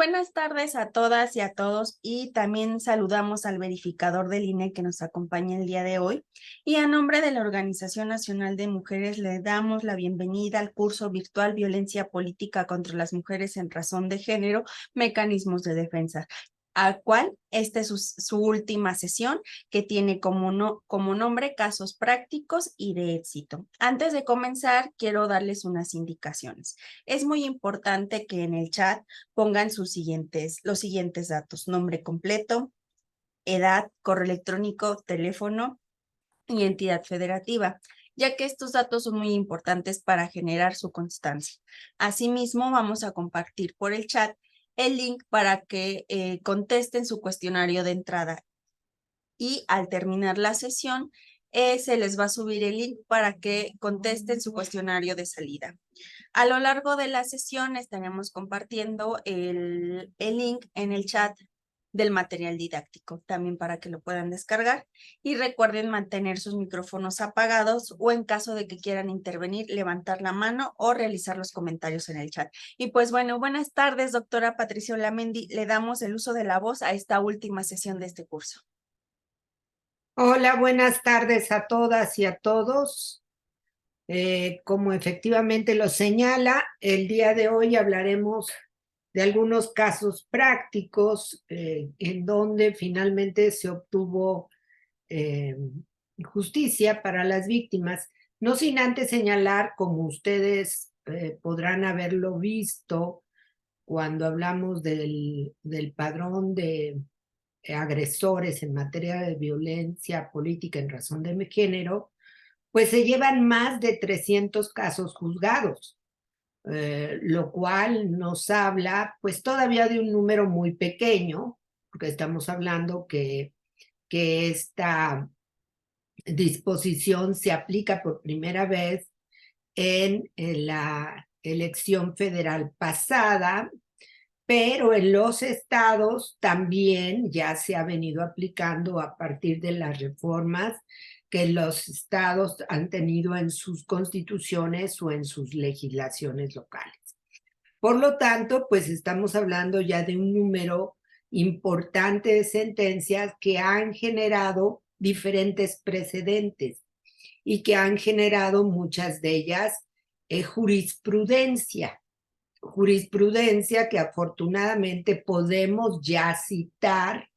buenas tardes a todas y a todos y también saludamos al verificador del INE que nos acompaña el día de hoy. Y a nombre de la Organización Nacional de Mujeres le damos la bienvenida al curso virtual Violencia Política contra las Mujeres en Razón de Género, Mecanismos de Defensa, al cual esta es su última sesión que tiene como nombre Casos Prácticos y de Éxito. Antes de comenzar, quiero darles unas indicaciones. Es muy importante que en el chat pongan los siguientes datos: nombre completo, edad, correo electrónico, teléfono y entidad federativa, ya que estos datos son muy importantes para generar su constancia. Asimismo, vamos a compartir por el chat el link para que contesten su cuestionario de entrada y al terminar la sesión se les va a subir el link para que contesten su cuestionario de salida. A lo largo de la sesión estaremos compartiendo el link en el chat del material didáctico, también para que lo puedan descargar. Y recuerden mantener sus micrófonos apagados o en caso de que quieran intervenir, levantar la mano o realizar los comentarios en el chat. Y pues bueno, buenas tardes, doctora Patricia Olamendi. Le damos el uso de la voz a esta última sesión de este curso. Hola, buenas tardes a todas y a todos. Como efectivamente lo señala, el día de hoy hablaremos de algunos casos prácticos en donde finalmente se obtuvo justicia para las víctimas. No sin antes señalar, como ustedes podrán haberlo visto cuando hablamos del padrón de agresores en materia de violencia política en razón de género, pues se llevan más de 300 casos juzgados, lo cual nos habla pues todavía de un número muy pequeño, porque estamos hablando que esta disposición se aplica por primera vez en la elección federal pasada, pero en los estados también ya se ha venido aplicando a partir de las reformas que los estados han tenido en sus constituciones o en sus legislaciones locales. Por lo tanto, pues estamos hablando ya de un número importante de sentencias que han generado diferentes precedentes y que han generado muchas de ellas jurisprudencia que afortunadamente podemos ya citar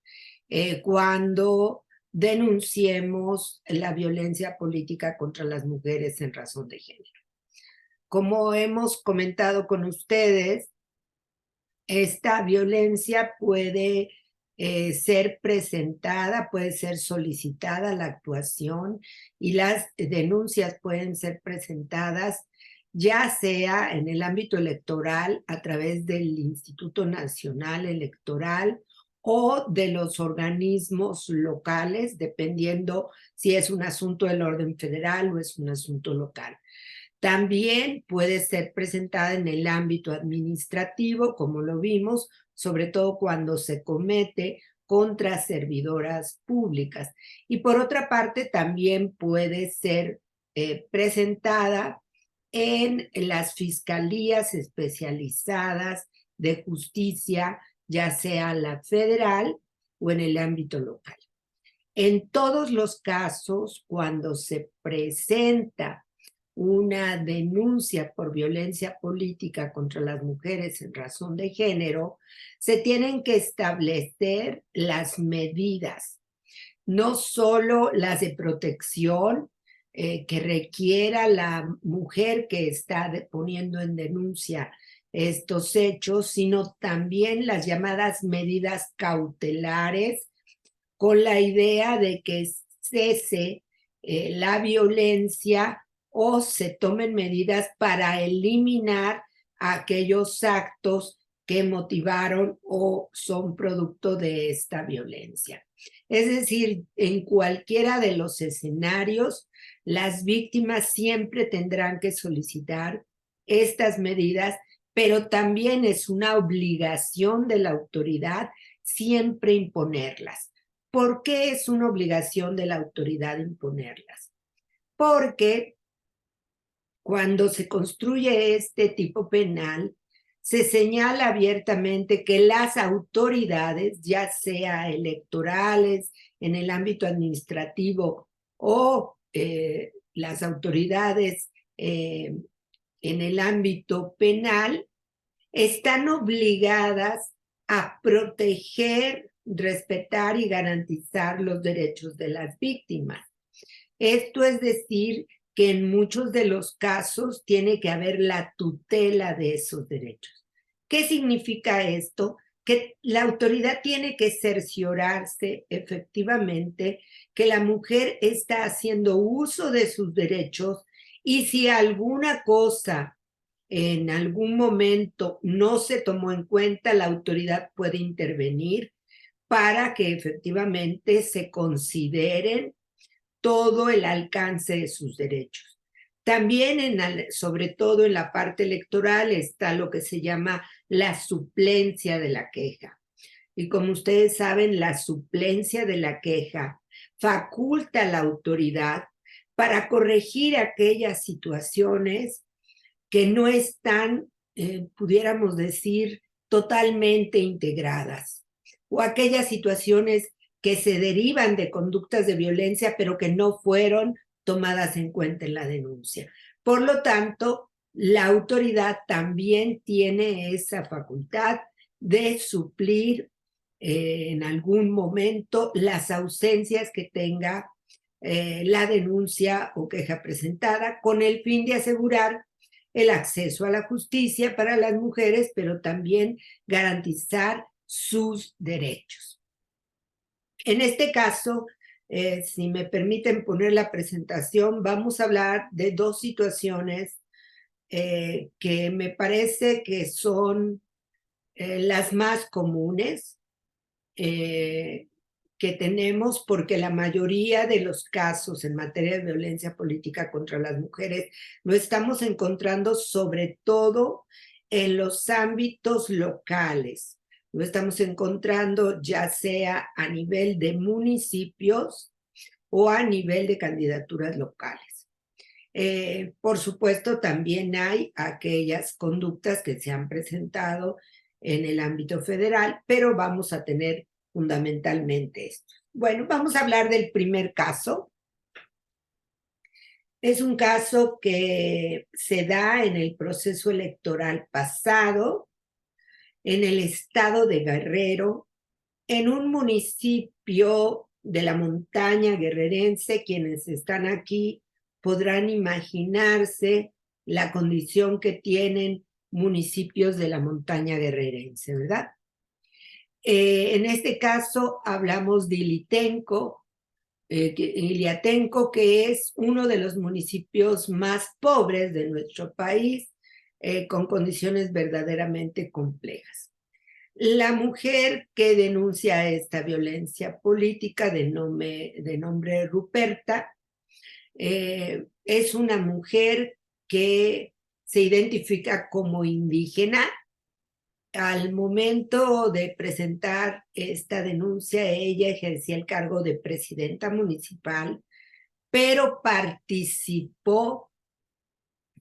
cuando denunciemos la violencia política contra las mujeres en razón de género. Como hemos comentado con ustedes, esta violencia puede ser presentada, puede ser solicitada la actuación y las denuncias pueden ser presentadas ya sea en el ámbito electoral a través del Instituto Nacional Electoral o de los organismos locales, dependiendo si es un asunto del orden federal o es un asunto local. También puede ser presentada en el ámbito administrativo, como lo vimos, sobre todo cuando se comete contra servidoras públicas. Y por otra parte, también puede ser presentada en las fiscalías especializadas de justicia, ya sea la federal o en el ámbito local. En todos los casos, cuando se presenta una denuncia por violencia política contra las mujeres en razón de género, se tienen que establecer las medidas, no solo las de protección que requiera la mujer que está poniendo en denuncia estos hechos, sino también las llamadas medidas cautelares, con la idea de que cese la violencia o se tomen medidas para eliminar aquellos actos que motivaron o son producto de esta violencia. Es decir, en cualquiera de los escenarios, las víctimas siempre tendrán que solicitar estas medidas, pero también es una obligación de la autoridad siempre imponerlas. ¿Por qué es una obligación de la autoridad imponerlas? Porque cuando se construye este tipo penal, se señala abiertamente que las autoridades, ya sea electorales, en el ámbito administrativo o las autoridades en el ámbito penal, están obligadas a proteger, respetar y garantizar los derechos de las víctimas. Esto es decir, que en muchos de los casos tiene que haber la tutela de esos derechos. ¿Qué significa esto? Que la autoridad tiene que cerciorarse efectivamente que la mujer está haciendo uso de sus derechos y si alguna cosa en algún momento no se tomó en cuenta, la autoridad puede intervenir para que efectivamente se consideren todo el alcance de sus derechos. También, sobre todo en la parte electoral, está lo que se llama la suplencia de la queja. Y como ustedes saben, la suplencia de la queja faculta a la autoridad para corregir aquellas situaciones que no están, pudiéramos decir, totalmente integradas, o aquellas situaciones que se derivan de conductas de violencia, pero que no fueron tomadas en cuenta en la denuncia. Por lo tanto, la autoridad también tiene esa facultad de suplir en algún momento las ausencias que tenga la denuncia o queja presentada, con el fin de asegurar el acceso a la justicia para las mujeres, pero también garantizar sus derechos. En este caso, si me permiten poner la presentación, vamos a hablar de dos situaciones que me parece que son las más comunes que tenemos, porque la mayoría de los casos en materia de violencia política contra las mujeres lo estamos encontrando sobre todo en los ámbitos locales. Lo estamos encontrando ya sea a nivel de municipios o a nivel de candidaturas locales. Por supuesto, también hay aquellas conductas que se han presentado en el ámbito federal, pero vamos a tener fundamentalmente esto. Bueno, vamos a hablar del primer caso. Es un caso que se da en el proceso electoral pasado, en el estado de Guerrero, en un municipio de la montaña guerrerense. Quienes están aquí podrán imaginarse la condición que tienen municipios de la montaña guerrerense, ¿verdad? En este caso hablamos de Iliatenco, que es uno de los municipios más pobres de nuestro país, con condiciones verdaderamente complejas. La mujer que denuncia esta violencia política de nombre Ruperta es una mujer que se identifica como indígena. Al momento de presentar esta denuncia, ella ejercía el cargo de presidenta municipal, pero participó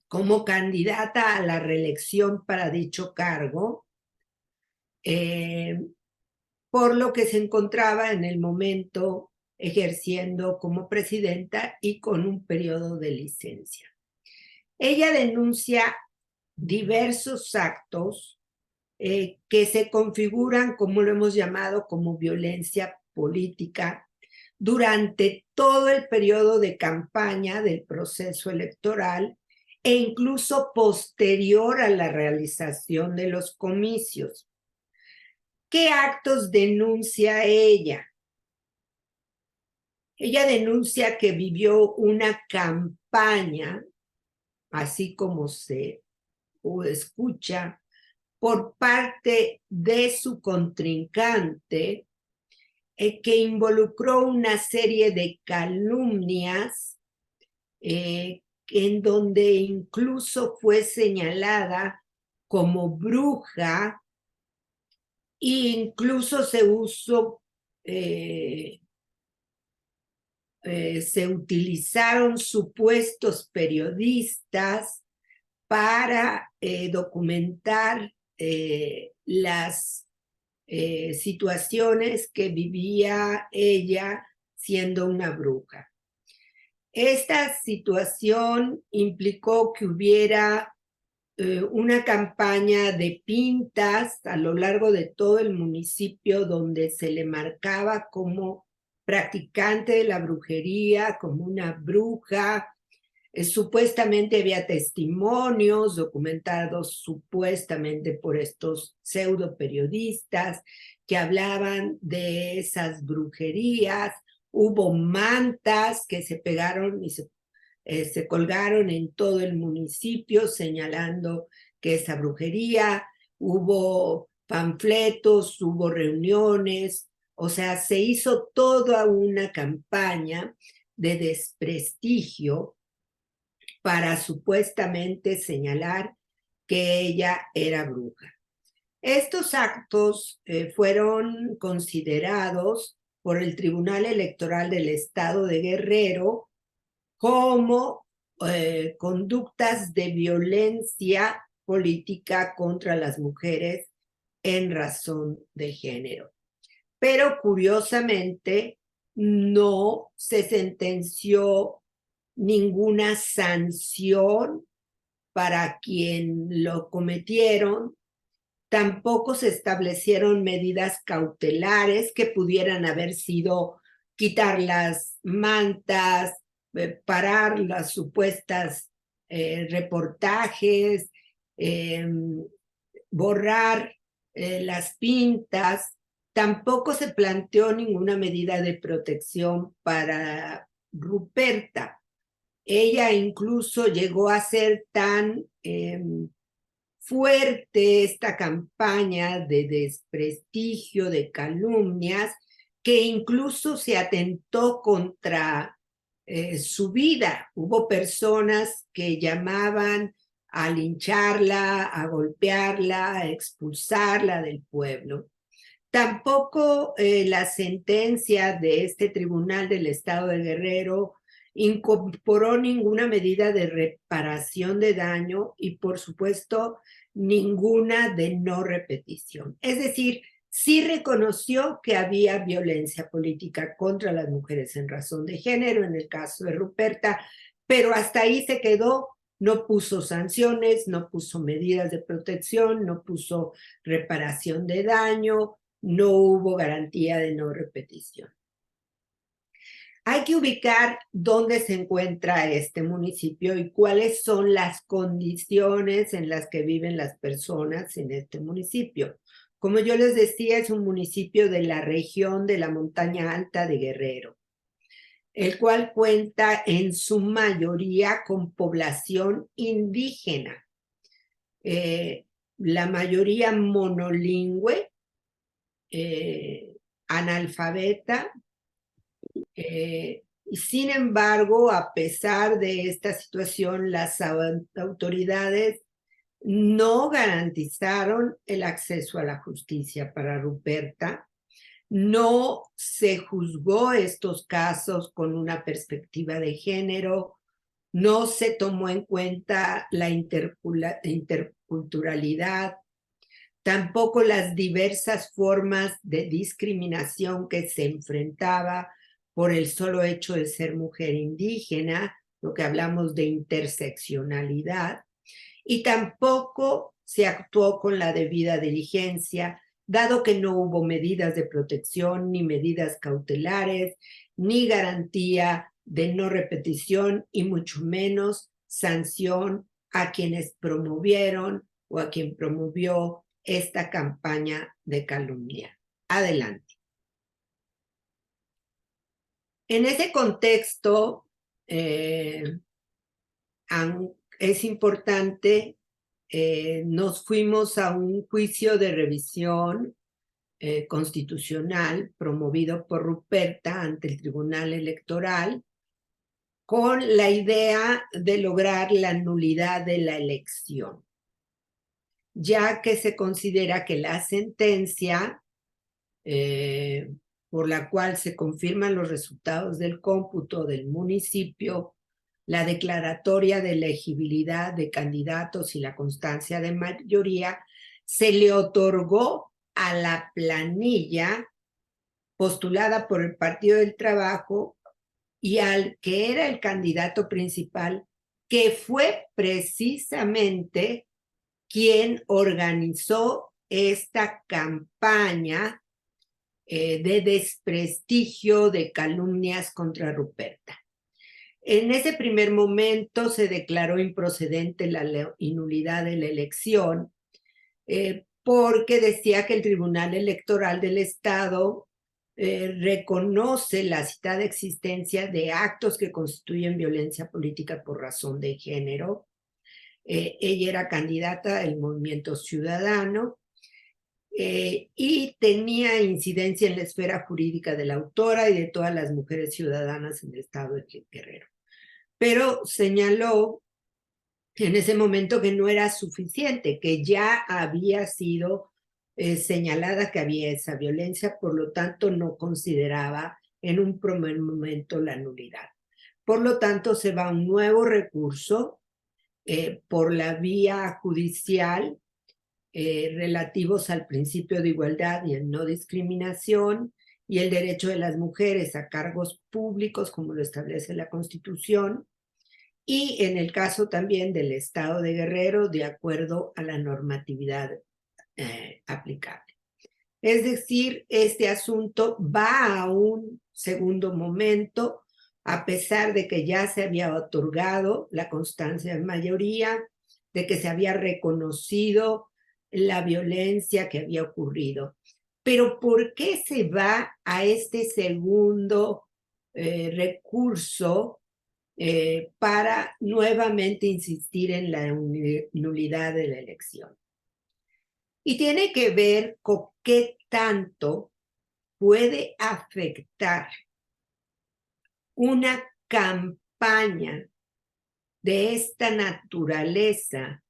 como candidata a la reelección para dicho cargo, por lo que se encontraba en el momento ejerciendo como presidenta y con un periodo de licencia. Ella denuncia diversos actos que se configuran, como lo hemos llamado, como violencia política durante todo el periodo de campaña del proceso electoral e incluso posterior a la realización de los comicios. ¿Qué actos denuncia ella? Ella denuncia que vivió una campaña, así como se escucha, por parte de su contrincante, que involucró una serie de calumnias, en donde incluso fue señalada como bruja, e incluso se utilizaron supuestos periodistas para documentar las situaciones que vivía ella siendo una bruja. Esta situación implicó que hubiera una campaña de pintas a lo largo de todo el municipio donde se le marcaba como practicante de la brujería, como una bruja. Supuestamente había testimonios documentados supuestamente por estos pseudo periodistas que hablaban de esas brujerías. Hubo mantas que se pegaron y se colgaron en todo el municipio señalando que esa brujería. Hubo panfletos, hubo reuniones, o sea, se hizo toda una campaña de desprestigio para supuestamente señalar que ella era bruja. Estos actos fueron considerados por el Tribunal Electoral del Estado de Guerrero como conductas de violencia política contra las mujeres en razón de género. Pero curiosamente no se sentenció ninguna sanción para quien lo cometieron. Tampoco se establecieron medidas cautelares que pudieran haber sido quitar las mantas, parar las supuestas reportajes, borrar las pintas. Tampoco se planteó ninguna medida de protección para Ruperta. Ella incluso llegó a ser tan fuerte esta campaña de desprestigio, de calumnias, que incluso se atentó contra su vida. Hubo personas que llamaban a lincharla, a golpearla, a expulsarla del pueblo. Tampoco la sentencia de este tribunal del Estado de Guerrero incorporó ninguna medida de reparación de daño y, por supuesto, ninguna de no repetición. Es decir, sí reconoció que había violencia política contra las mujeres en razón de género, en el caso de Ruperta, pero hasta ahí se quedó. No puso sanciones, no puso medidas de protección, no puso reparación de daño, no hubo garantía de no repetición. Hay que ubicar dónde se encuentra este municipio y cuáles son las condiciones en las que viven las personas en este municipio. Como yo les decía, es un municipio de la región de la montaña alta de Guerrero, el cual cuenta en su mayoría con población indígena, la mayoría monolingüe, analfabeta. Y sin embargo, a pesar de esta situación, las autoridades no garantizaron el acceso a la justicia para Ruperta. No se juzgó estos casos con una perspectiva de género, no se tomó en cuenta la interculturalidad, tampoco las diversas formas de discriminación que se enfrentaba por el solo hecho de ser mujer indígena, lo que hablamos de interseccionalidad, y tampoco se actuó con la debida diligencia, dado que no hubo medidas de protección, ni medidas cautelares, ni garantía de no repetición, y mucho menos sanción a quienes promovieron o a quien promovió esta campaña de calumnia. Adelante. En ese contexto, es importante, nos fuimos a un juicio de revisión constitucional promovido por Ruperta ante el Tribunal Electoral con la idea de lograr la nulidad de la elección, ya que se considera que la sentencia por la cual se confirman los resultados del cómputo del municipio, la declaratoria de elegibilidad de candidatos y la constancia de mayoría se le otorgó a la planilla postulada por el Partido del Trabajo y al que era el candidato principal, que fue precisamente quien organizó esta campaña de desprestigio, de calumnias contra Ruperta. En ese primer momento se declaró improcedente la nulidad de la elección porque decía que el Tribunal Electoral del Estado reconoce la citada existencia de actos que constituyen violencia política por razón de género. Ella era candidata del Movimiento Ciudadano y tenía incidencia en la esfera jurídica de la autora y de todas las mujeres ciudadanas en el estado de Guerrero. Pero señaló en ese momento que no era suficiente, que ya había sido señalada que había esa violencia, por lo tanto no consideraba en un primer momento la nulidad. Por lo tanto, se va a un nuevo recurso por la vía judicial relativos al principio de igualdad y el no discriminación y el derecho de las mujeres a cargos públicos, como lo establece la Constitución, y en el caso también del Estado de Guerrero, de acuerdo a la normatividad aplicable. Es decir, este asunto va a un segundo momento, a pesar de que ya se había otorgado la constancia de mayoría, de que se había reconocido la violencia que había ocurrido. Pero ¿por qué se va a este segundo recurso para nuevamente insistir en la nulidad de la elección? Y tiene que ver con qué tanto puede afectar una campaña de esta naturaleza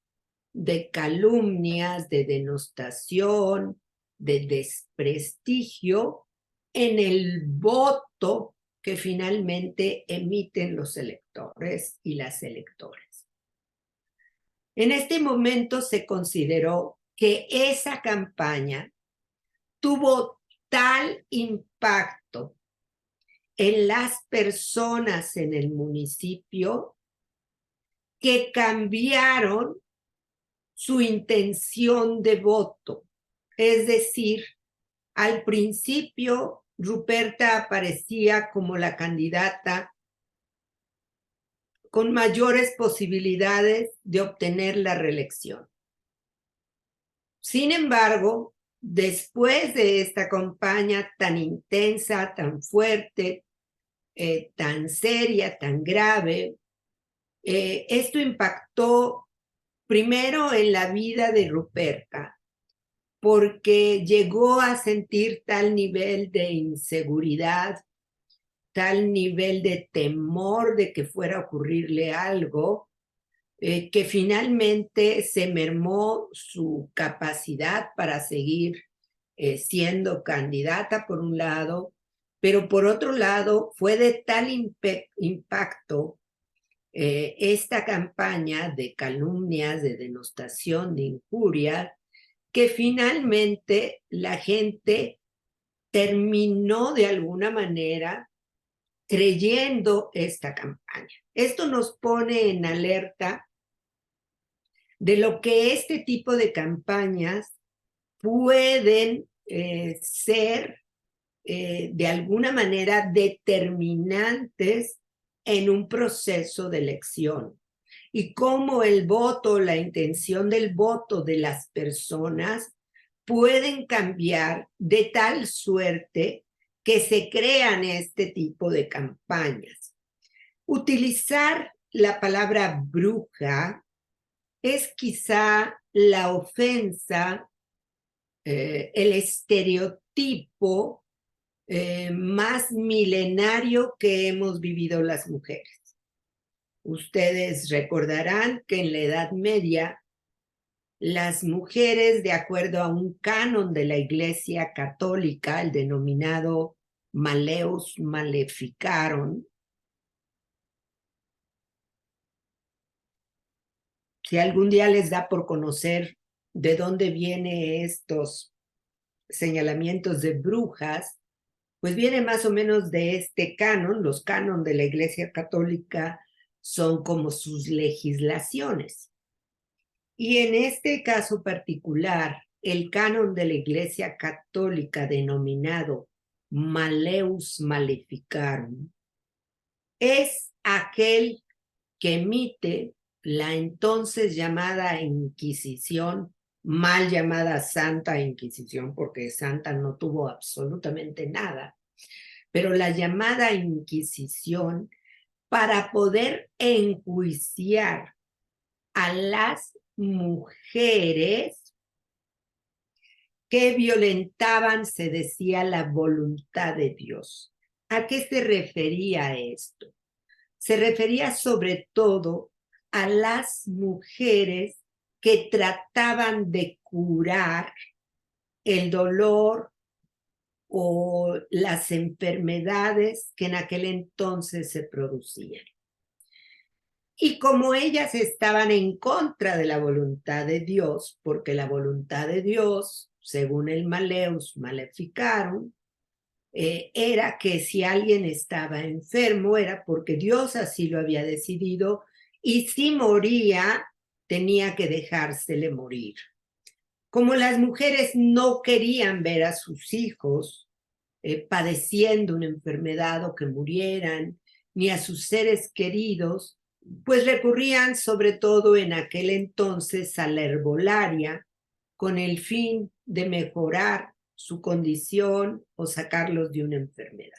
de calumnias, de denostación, de desprestigio en el voto que finalmente emiten los electores y las electoras. En este momento se consideró que esa campaña tuvo tal impacto en las personas en el municipio que cambiaron su intención de voto. Es decir, al principio Ruperta aparecía como la candidata con mayores posibilidades de obtener la reelección. Sin embargo, después de esta campaña tan intensa, tan fuerte, tan seria, tan grave, esto impactó primero en la vida de Ruperta, porque llegó a sentir tal nivel de inseguridad, tal nivel de temor de que fuera a ocurrirle algo, que finalmente se mermó su capacidad para seguir siendo candidata por un lado, pero por otro lado fue de tal impacto esta campaña de calumnias, de denostación, de injurias, que finalmente la gente terminó de alguna manera creyendo esta campaña. Esto nos pone en alerta de lo que este tipo de campañas pueden ser de alguna manera determinantes en un proceso de elección y cómo el voto, la intención del voto de las personas pueden cambiar de tal suerte que se crean este tipo de campañas. Utilizar la palabra bruja es quizá la ofensa, el estereotipo más milenario que hemos vivido las mujeres. Ustedes recordarán que en la Edad Media las mujeres, de acuerdo a un canon de la Iglesia Católica, el denominado Maleus Maleficarum, si algún día les da por conocer de dónde vienen estos señalamientos de brujas, pues viene más o menos de este canon. Los canon de la Iglesia Católica son como sus legislaciones. Y en este caso particular, el canon de la Iglesia Católica denominado Maleus Maleficarum es aquel que emite la entonces llamada Inquisición, mal llamada Santa Inquisición, porque Santa no tuvo absolutamente nada, pero la llamada Inquisición para poder enjuiciar a las mujeres que violentaban, se decía, la voluntad de Dios. ¿A qué se refería esto? Se refería sobre todo a las mujeres que trataban de curar el dolor o las enfermedades que en aquel entonces se producían. Y como ellas estaban en contra de la voluntad de Dios, porque la voluntad de Dios, según el Maleus Maleficarum, era que si alguien estaba enfermo era porque Dios así lo había decidido, y si moría, tenía que dejársele morir. Como las mujeres no querían ver a sus hijos padeciendo una enfermedad o que murieran, ni a sus seres queridos, pues recurrían sobre todo en aquel entonces a la herbolaria con el fin de mejorar su condición o sacarlos de una enfermedad.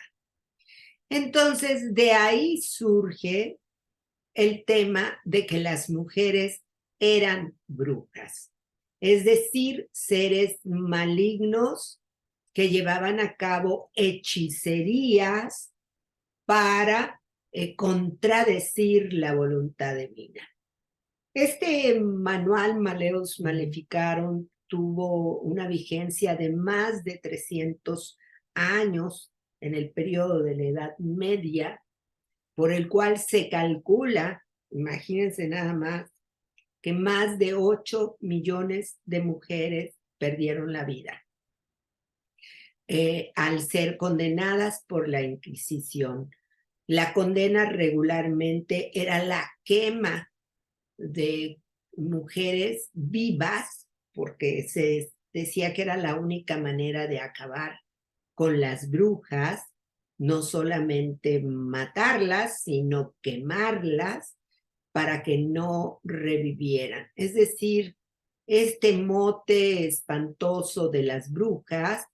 Entonces, de ahí surge el tema de que las mujeres eran brujas, es decir, seres malignos que llevaban a cabo hechicerías para contradecir la voluntad divina. Este manual Maleus Maleficarum tuvo una vigencia de más de 300 años en el periodo de la Edad Media, por el cual se calcula, imagínense nada más de 8 millones de mujeres perdieron la vida al ser condenadas por la Inquisición. La condena regularmente era la quema de mujeres vivas, porque se decía que era la única manera de acabar con las brujas, no solamente matarlas, sino quemarlas para que no revivieran. Es decir, este mote espantoso de las brujas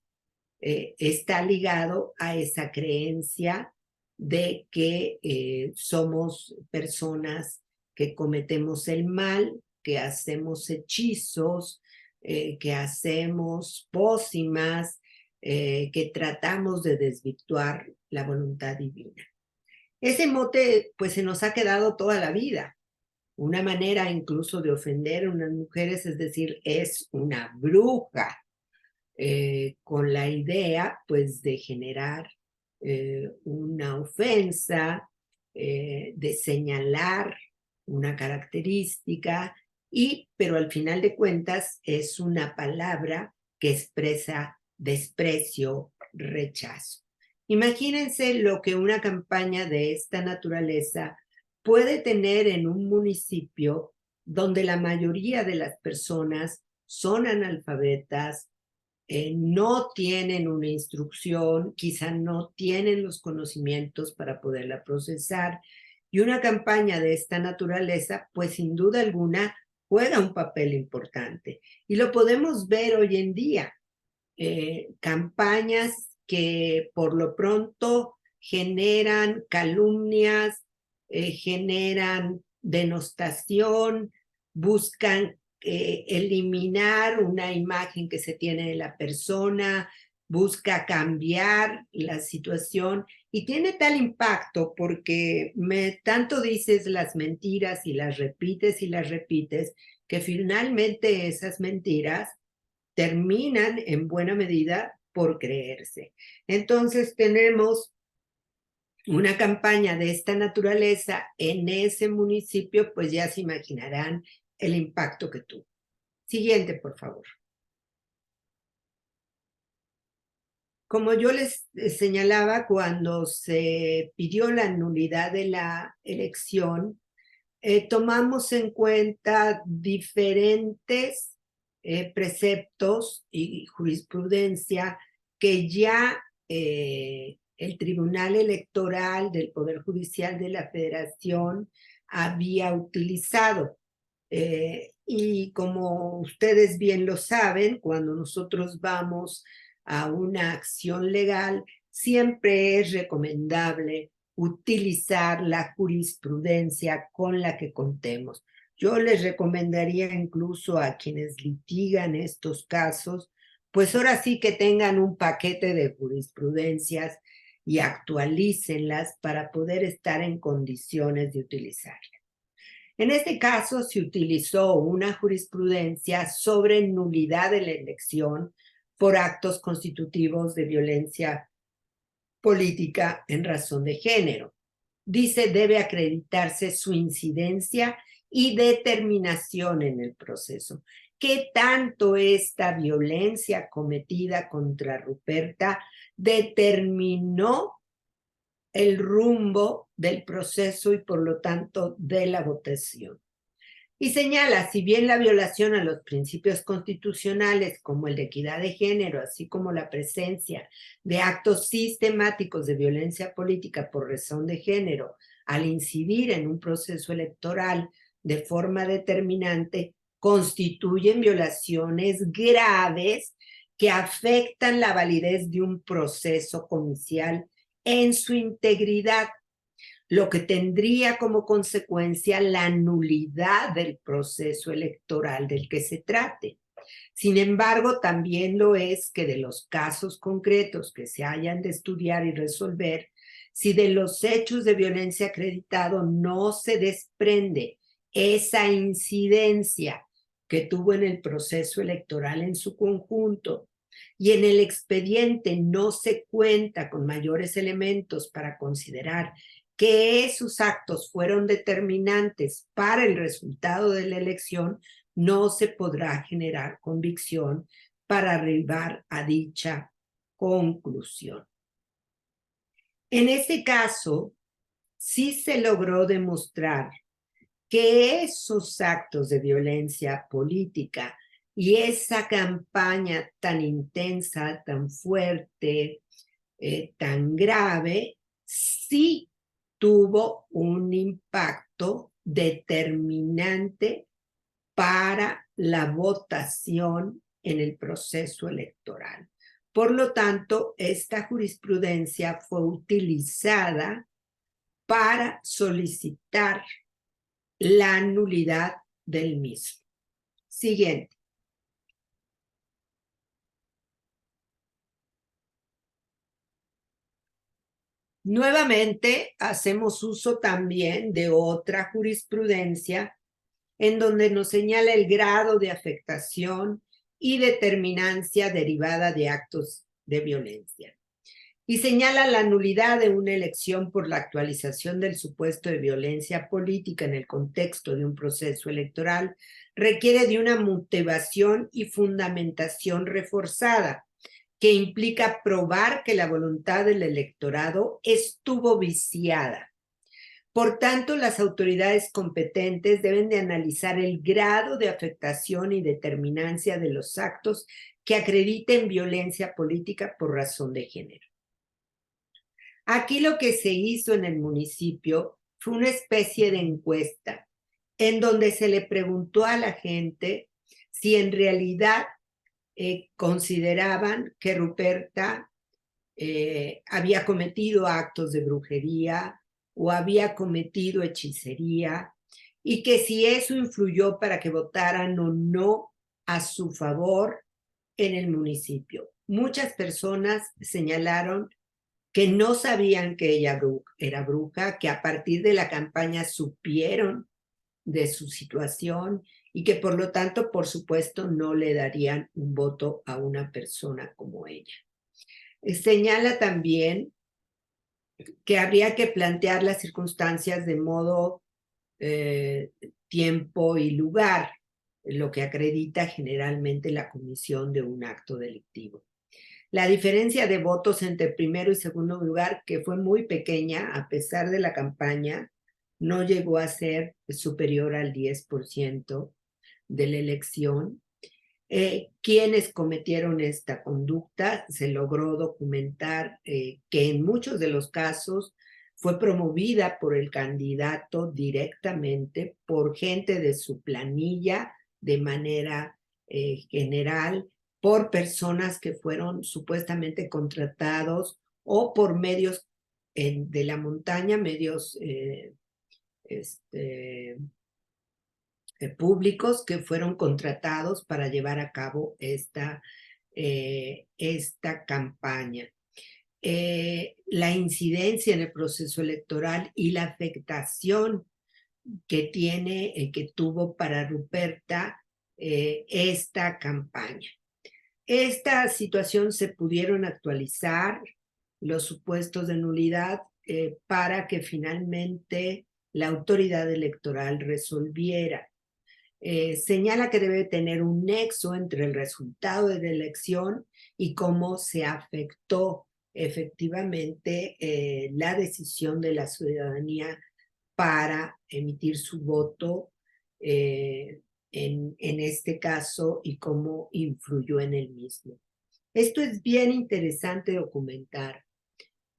está ligado a esa creencia de que somos personas que cometemos el mal, que hacemos hechizos, que hacemos pócimas, que tratamos de desvirtuar la voluntad divina. Ese mote pues se nos ha quedado toda la vida. Una manera incluso de ofender a unas mujeres es decir, es una bruja, con la idea pues de generar una ofensa, de señalar una característica, pero al final de cuentas es una palabra que expresa desprecio, rechazo. Imagínense lo que una campaña de esta naturaleza puede tener en un municipio donde la mayoría de las personas son analfabetas, no tienen una instrucción, quizá no tienen los conocimientos para poderla procesar. Y una campaña de esta naturaleza, pues sin duda alguna, juega un papel importante. Y lo podemos ver hoy en día. Campañas que por lo pronto generan calumnias, generan denostación, buscan eliminar una imagen que se tiene de la persona, busca cambiar la situación y tiene tal impacto porque tanto dices las mentiras y las repites que finalmente esas mentiras terminan en buena medida por creerse. Entonces tenemos una campaña de esta naturaleza en ese municipio, pues ya se imaginarán el impacto que tuvo. Siguiente, por favor. Como yo les señalaba, cuando se pidió la nulidad de la elección, tomamos en cuenta diferentes preceptos y jurisprudencia que ya el Tribunal Electoral del Poder Judicial de la Federación había utilizado. Y como ustedes bien lo saben, cuando nosotros vamos a una acción legal, siempre es recomendable utilizar la jurisprudencia con la que contemos. Yo les recomendaría incluso a quienes litigan estos casos, pues ahora sí que tengan un paquete de jurisprudencias y actualícenlas para poder estar en condiciones de utilizarlas. En este caso se utilizó una jurisprudencia sobre nulidad de la elección por actos constitutivos de violencia política en razón de género. Dice, debe acreditarse su incidencia y determinación en el proceso. ¿Qué tanto esta violencia cometida contra Ruperta determinó el rumbo del proceso y por lo tanto de la votación? Y señala, si bien la violación a los principios constitucionales como el de equidad de género, así como la presencia de actos sistemáticos de violencia política por razón de género, al incidir en un proceso electoral de forma determinante, constituyen violaciones graves que afectan la validez de un proceso comicial en su integridad, lo que tendría como consecuencia la nulidad del proceso electoral del que se trate. Sin embargo, también lo es que de los casos concretos que se hayan de estudiar y resolver, si de los hechos de violencia acreditado no se desprende esa incidencia que tuvo en el proceso electoral en su conjunto, y en el expediente no se cuenta con mayores elementos para considerar que esos actos fueron determinantes para el resultado de la elección, no se podrá generar convicción para arribar a dicha conclusión. En este caso, sí se logró demostrar que esos actos de violencia política y esa campaña tan intensa, tan fuerte, tan grave, sí tuvo un impacto determinante para la votación en el proceso electoral. Por lo tanto, esta jurisprudencia fue utilizada para solicitar la nulidad del mismo. Siguiente. Nuevamente, hacemos uso también de otra jurisprudencia en donde nos señala el grado de afectación y determinancia derivada de actos de violencia. Y señala la nulidad de una elección por la actualización del supuesto de violencia política en el contexto de un proceso electoral requiere de una motivación y fundamentación reforzada, que implica probar que la voluntad del electorado estuvo viciada. Por tanto, las autoridades competentes deben de analizar el grado de afectación y determinancia de los actos que acrediten violencia política por razón de género. Aquí lo que se hizo en el municipio fue una especie de encuesta en donde se le preguntó a la gente si en realidad consideraban que Ruperta había cometido actos de brujería o había cometido hechicería, y que si eso influyó para que votaran o no a su favor en el municipio. Muchas personas señalaron que no sabían que ella era bruja, que a partir de la campaña supieron de su situación y que por lo tanto, por supuesto, no le darían un voto a una persona como ella. Señala también que habría que plantear las circunstancias de modo, tiempo y lugar. lo que acredita generalmente la comisión de un acto delictivo. La diferencia de votos entre primero y segundo lugar, que fue muy pequeña a pesar de la campaña, no llegó a ser superior al 10% de la elección. Quienes cometieron esta conducta, se logró documentar que en muchos de los casos fue promovida por el candidato directamente, por gente de su planilla de manera general, por personas que fueron supuestamente contratados o por medios de la montaña, medios públicos que fueron contratados para llevar a cabo esta campaña. La incidencia en el proceso electoral y la afectación que tuvo para Ruperta esta campaña. Esta situación se pudieron actualizar los supuestos de nulidad para que finalmente la autoridad electoral resolviera. Señala que debe tener un nexo entre el resultado de la elección y cómo se afectó efectivamente la decisión de la ciudadanía para emitir su voto en este caso y cómo influyó en el mismo. Esto es bien interesante documentar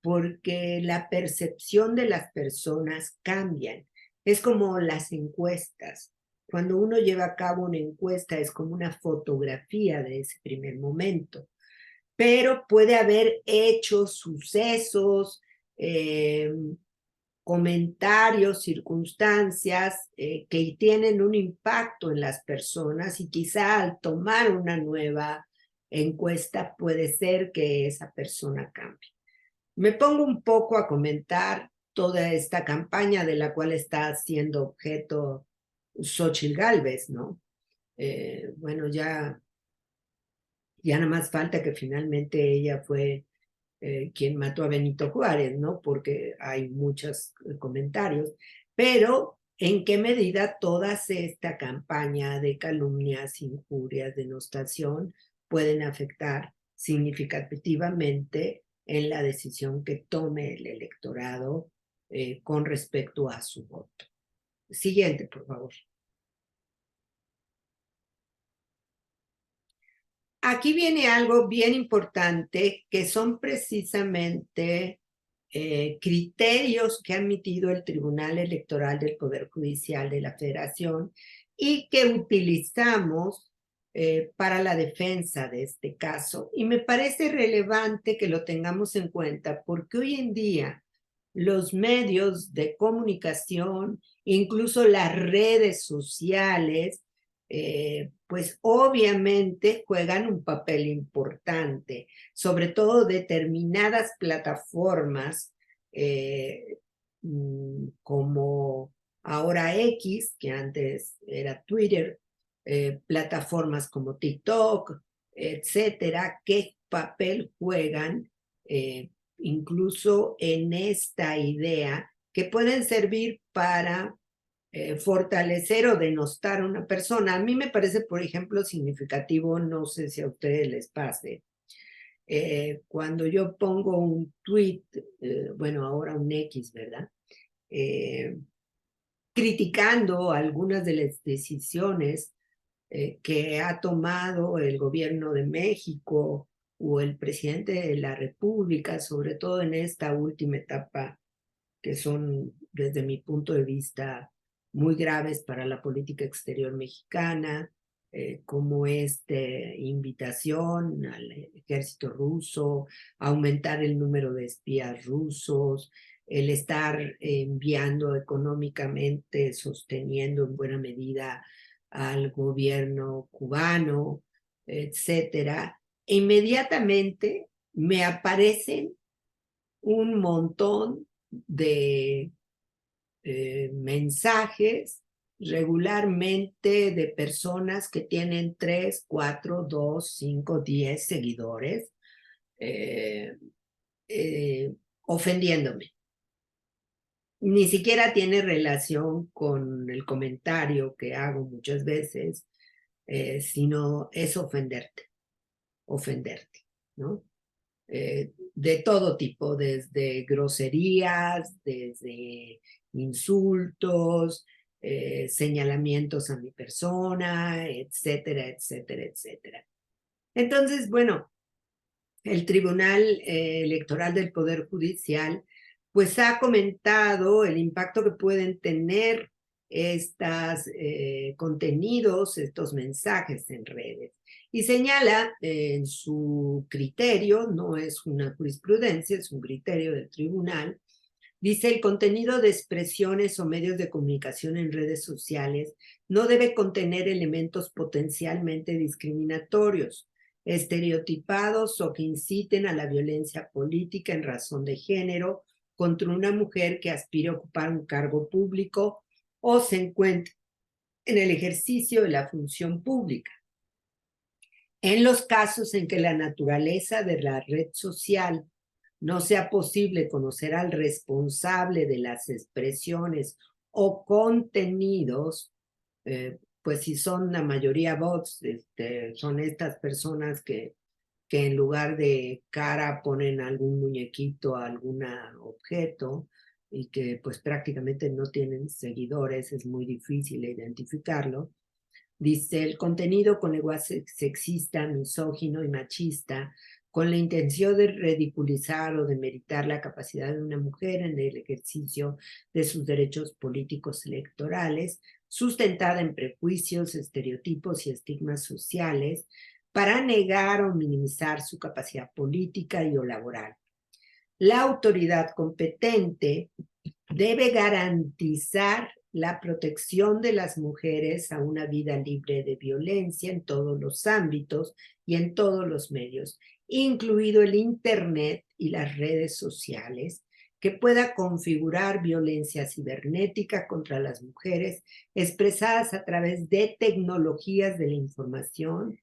porque la percepción de las personas cambian. Es como las encuestas. Cuando uno lleva a cabo una encuesta es como una fotografía de ese primer momento, pero puede haber hechos, sucesos, comentarios, circunstancias que tienen un impacto en las personas y quizá al tomar una nueva encuesta puede ser que esa persona cambie. Me pongo un poco a comentar toda esta campaña de la cual está siendo objeto Xóchitl Gálvez, ¿no? Bueno, ya nada más falta que finalmente ella fue quien mató a Benito Juárez, ¿no? Porque hay muchos comentarios, pero ¿en qué medida toda esta campaña de calumnias, injurias, denostación pueden afectar significativamente en la decisión que tome el electorado con respecto a su voto? Siguiente, por favor. Aquí viene algo bien importante, que son precisamente criterios que ha emitido el Tribunal Electoral del Poder Judicial de la Federación y que utilizamos para la defensa de este caso. Y me parece relevante que lo tengamos en cuenta porque hoy en día los medios de comunicación, incluso las redes sociales, pues obviamente juegan un papel importante, sobre todo determinadas plataformas como ahora X, que antes era Twitter, plataformas como TikTok, etcétera, qué papel juegan incluso en esta idea que pueden servir para fortalecer o denostar a una persona. A mí me parece, por ejemplo, significativo, no sé si a ustedes les pase, cuando yo pongo un tweet, bueno, ahora un X, ¿verdad? Criticando algunas de las decisiones que ha tomado el gobierno de México o el presidente de la República, sobre todo en esta última etapa, que son, desde mi punto de vista, muy graves para la política exterior mexicana, como invitación al ejército ruso, aumentar el número de espías rusos, el estar enviando económicamente, sosteniendo en buena medida al gobierno cubano, etcétera. Inmediatamente me aparecen un montón de mensajes regularmente de personas que tienen 3, 4, 2, 5, 10 seguidores ofendiéndome. Ni siquiera tiene relación con el comentario que hago muchas veces, sino es ofenderte, ¿no? De todo tipo, desde groserías, desde insultos, señalamientos a mi persona, etcétera, etcétera, etcétera. Entonces, bueno, el Tribunal Electoral del Poder Judicial pues ha comentado el impacto que pueden tener estos contenidos, estos mensajes en redes. Y señala en su criterio, no es una jurisprudencia, es un criterio del tribunal, dice: el contenido de expresiones o medios de comunicación en redes sociales no debe contener elementos potencialmente discriminatorios, estereotipados o que inciten a la violencia política en razón de género contra una mujer que aspire a ocupar un cargo público o se encuentre en el ejercicio de la función pública. En los casos en que la naturaleza de la red social no sea posible conocer al responsable de las expresiones o contenidos, pues si son la mayoría bots, son estas personas que en lugar de cara ponen algún muñequito, algún objeto, y que pues prácticamente no tienen seguidores, es muy difícil identificarlo. Dice: el contenido con lenguaje sexista, misógino y machista, con la intención de ridiculizar o demeritar la capacidad de una mujer en el ejercicio de sus derechos políticos electorales, sustentada en prejuicios, estereotipos y estigmas sociales, para negar o minimizar su capacidad política y o laboral. La autoridad competente debe garantizar la protección de las mujeres a una vida libre de violencia en todos los ámbitos y en todos los medios, incluido el Internet y las redes sociales, que pueda configurar violencia cibernética contra las mujeres expresadas a través de tecnologías de la información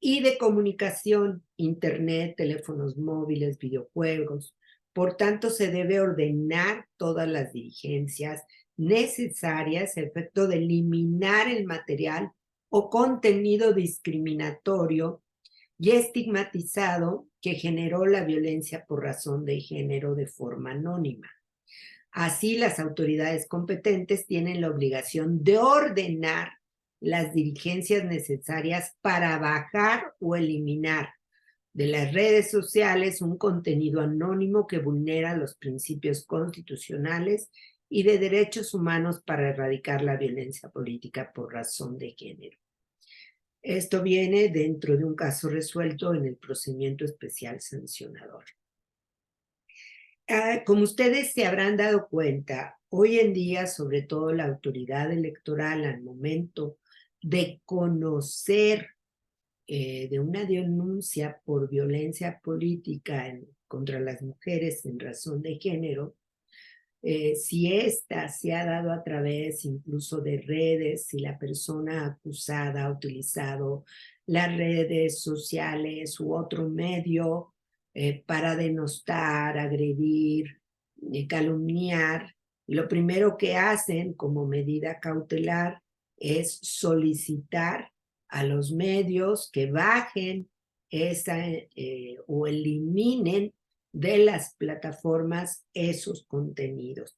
y de comunicación, Internet, teléfonos móviles, videojuegos. Por tanto, se debe ordenar todas las diligencias necesarias a efecto de eliminar el material o contenido discriminatorio y estigmatizado que generó la violencia por razón de género de forma anónima. Así, las autoridades competentes tienen la obligación de ordenar las diligencias necesarias para bajar o eliminar de las redes sociales un contenido anónimo que vulnera los principios constitucionales y de derechos humanos para erradicar la violencia política por razón de género. Esto viene dentro de un caso resuelto en el procedimiento especial sancionador. Como ustedes se habrán dado cuenta, hoy en día, sobre todo la autoridad electoral, al momento de conocer de una denuncia por violencia política contra las mujeres en razón de género, si ésta se ha dado a través incluso de redes, si la persona acusada ha utilizado las redes sociales u otro medio para denostar, agredir, calumniar, lo primero que hacen como medida cautelar es solicitar a los medios que bajen o eliminen de las plataformas esos contenidos.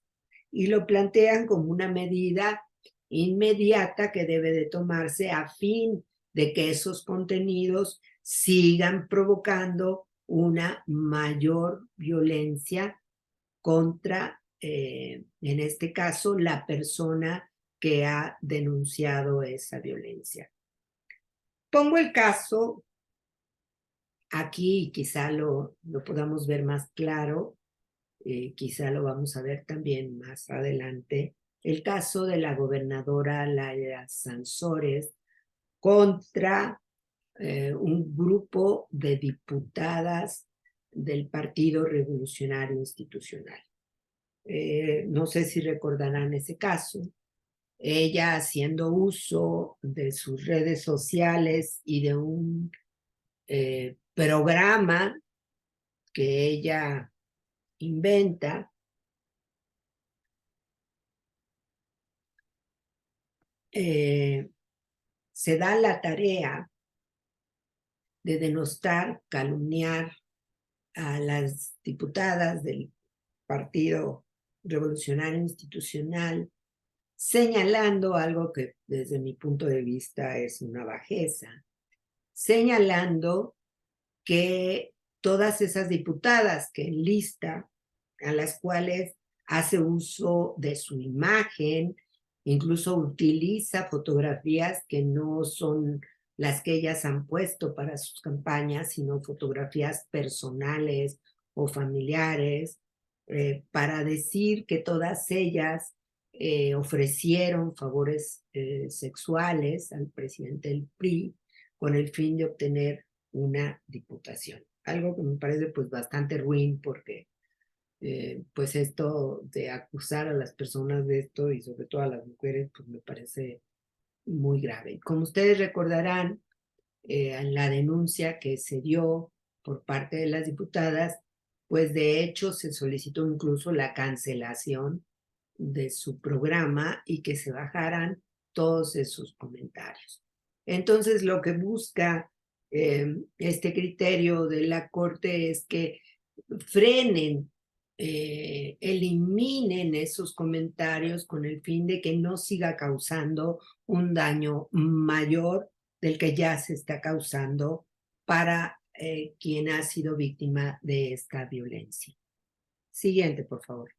Y lo plantean como una medida inmediata que debe de tomarse a fin de que esos contenidos sigan provocando una mayor violencia contra, en este caso, la persona que ha denunciado esa violencia. Pongo el caso aquí, quizá lo podamos ver más claro, quizá lo vamos a ver también más adelante, el caso de la gobernadora Laida Sansores contra un grupo de diputadas del Partido Revolucionario Institucional. No sé si recordarán ese caso. Ella, haciendo uso de sus redes sociales y de un programa que ella inventa, se da la tarea de denostar, calumniar a las diputadas del Partido Revolucionario Institucional, señalando algo que desde mi punto de vista es una bajeza, señalando que todas esas diputadas que enlista, a las cuales hace uso de su imagen, incluso utiliza fotografías que no son las que ellas han puesto para sus campañas, sino fotografías personales o familiares, para decir que todas ellas ofrecieron favores sexuales al presidente del PRI con el fin de obtener una diputación. Algo que me parece pues bastante ruin porque pues esto de acusar a las personas de esto y sobre todo a las mujeres pues me parece muy grave. Como ustedes recordarán, en la denuncia que se dio por parte de las diputadas, pues de hecho se solicitó incluso la cancelación de su programa y que se bajaran todos esos comentarios. Entonces, lo que busca este criterio de la Corte es que frenen, eliminen esos comentarios con el fin de que no siga causando un daño mayor del que ya se está causando para quien ha sido víctima de esta violencia. Siguiente, por favor.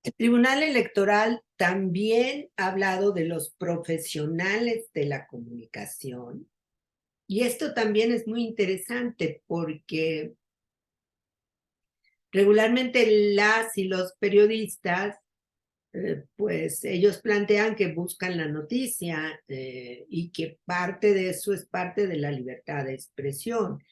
El Tribunal Electoral también ha hablado de los profesionales de la comunicación. Y esto también es muy interesante porque regularmente las y los periodistas, pues ellos plantean que buscan la noticia y que parte de eso es parte de la libertad de expresión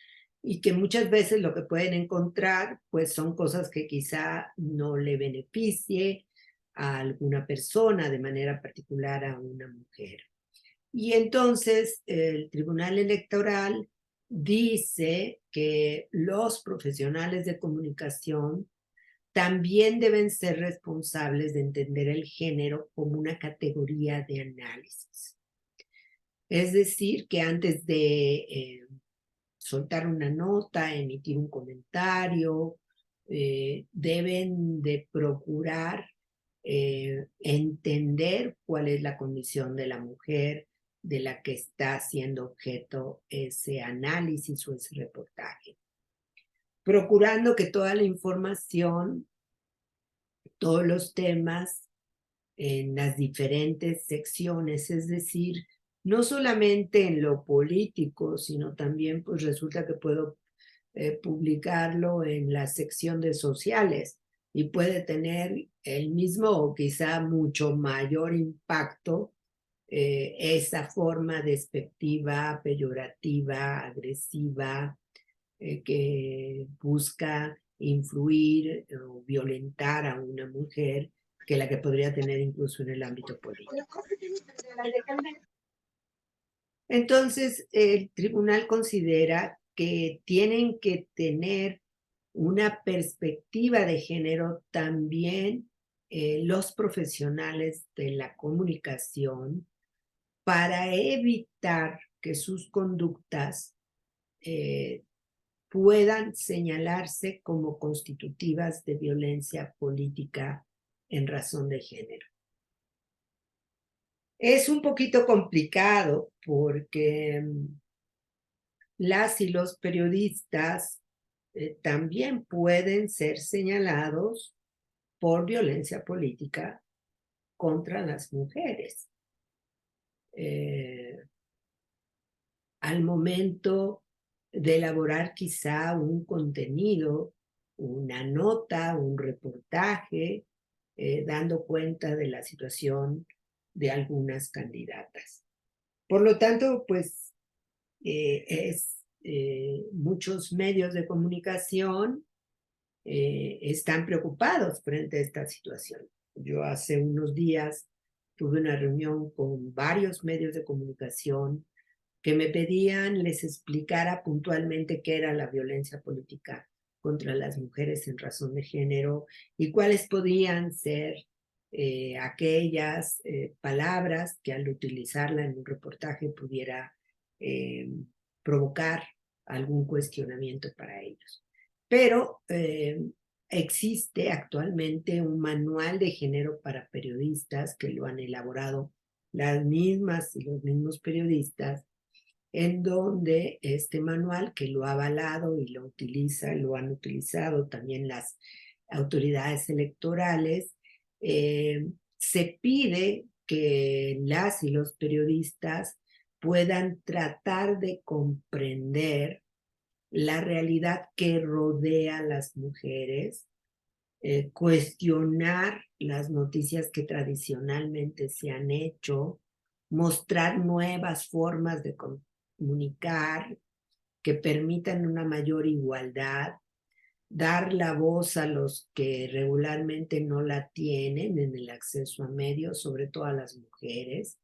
y que muchas veces lo que pueden encontrar pues son cosas que quizá no le beneficie a alguna persona, de manera particular a una mujer. Y entonces el Tribunal Electoral dice que los profesionales de comunicación también deben ser responsables de entender el género como una categoría de análisis. Es decir, que antes de soltar una nota, emitir un comentario, deben de procurar entender cuál es la condición de la mujer de la que está siendo objeto ese análisis o ese reportaje, procurando que toda la información, todos los temas en las diferentes secciones, es decir, no solamente en lo político, sino también pues resulta que puedo publicarlo en la sección de sociales y puede tener el mismo o quizá mucho mayor impacto esa forma despectiva, peyorativa, agresiva, que busca influir o violentar a una mujer que la que podría tener incluso en el ámbito político. Entonces, el tribunal considera que tienen que tener una perspectiva de género también los profesionales de la comunicación para evitar que sus conductas puedan señalarse como constitutivas de violencia política en razón de género. Es un poquito complicado porque las y los periodistas también pueden ser señalados por violencia política contra las mujeres. Al momento de elaborar quizá un contenido, una nota, un reportaje, dando cuenta de la situación de algunas candidatas. Por lo tanto, pues muchos medios de comunicación están preocupados frente a esta situación. Yo hace unos días tuve una reunión con varios medios de comunicación que me pedían les explicara puntualmente qué era la violencia política contra las mujeres en razón de género y cuáles podían ser aquellas palabras que al utilizarla en un reportaje pudiera provocar algún cuestionamiento para ellos. Pero existe actualmente un manual de género para periodistas que lo han elaborado las mismas y los mismos periodistas, en donde este manual, que lo ha avalado y lo han utilizado también las autoridades electorales, se pide que las y los periodistas puedan tratar de comprender la realidad que rodea a las mujeres, cuestionar las noticias que tradicionalmente se han hecho, mostrar nuevas formas de comunicar que permitan una mayor igualdad, dar la voz a los que regularmente no la tienen en el acceso a medios, sobre todo a las mujeres,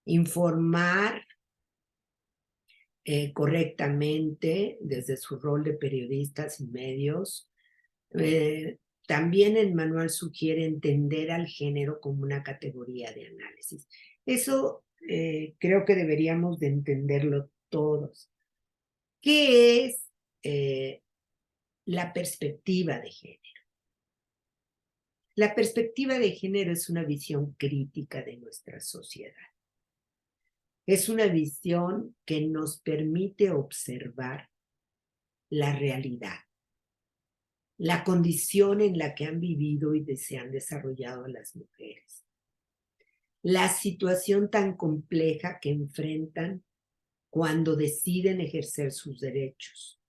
informar correctamente desde su rol de periodistas y medios. También el manual sugiere entender al género como una categoría de análisis. Eso creo que deberíamos de entenderlo todos. ¿Qué es la perspectiva de género? La perspectiva de género es una visión crítica de nuestra sociedad. Es una visión que nos permite observar la realidad, la condición en la que han vivido y se han desarrollado las mujeres, la situación tan compleja que enfrentan cuando deciden ejercer sus derechos,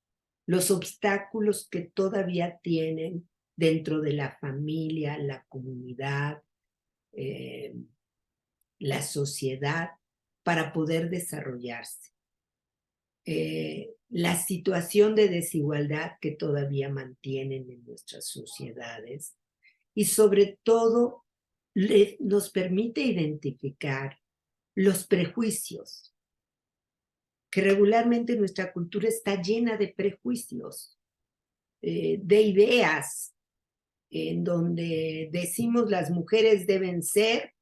los obstáculos que todavía tienen dentro de la familia, la comunidad, la sociedad, para poder desarrollarse. La situación de desigualdad que todavía mantienen en nuestras sociedades y sobre todo nos permite identificar los prejuicios, que regularmente nuestra cultura está llena de prejuicios, de ideas, en donde decimos las mujeres deben ser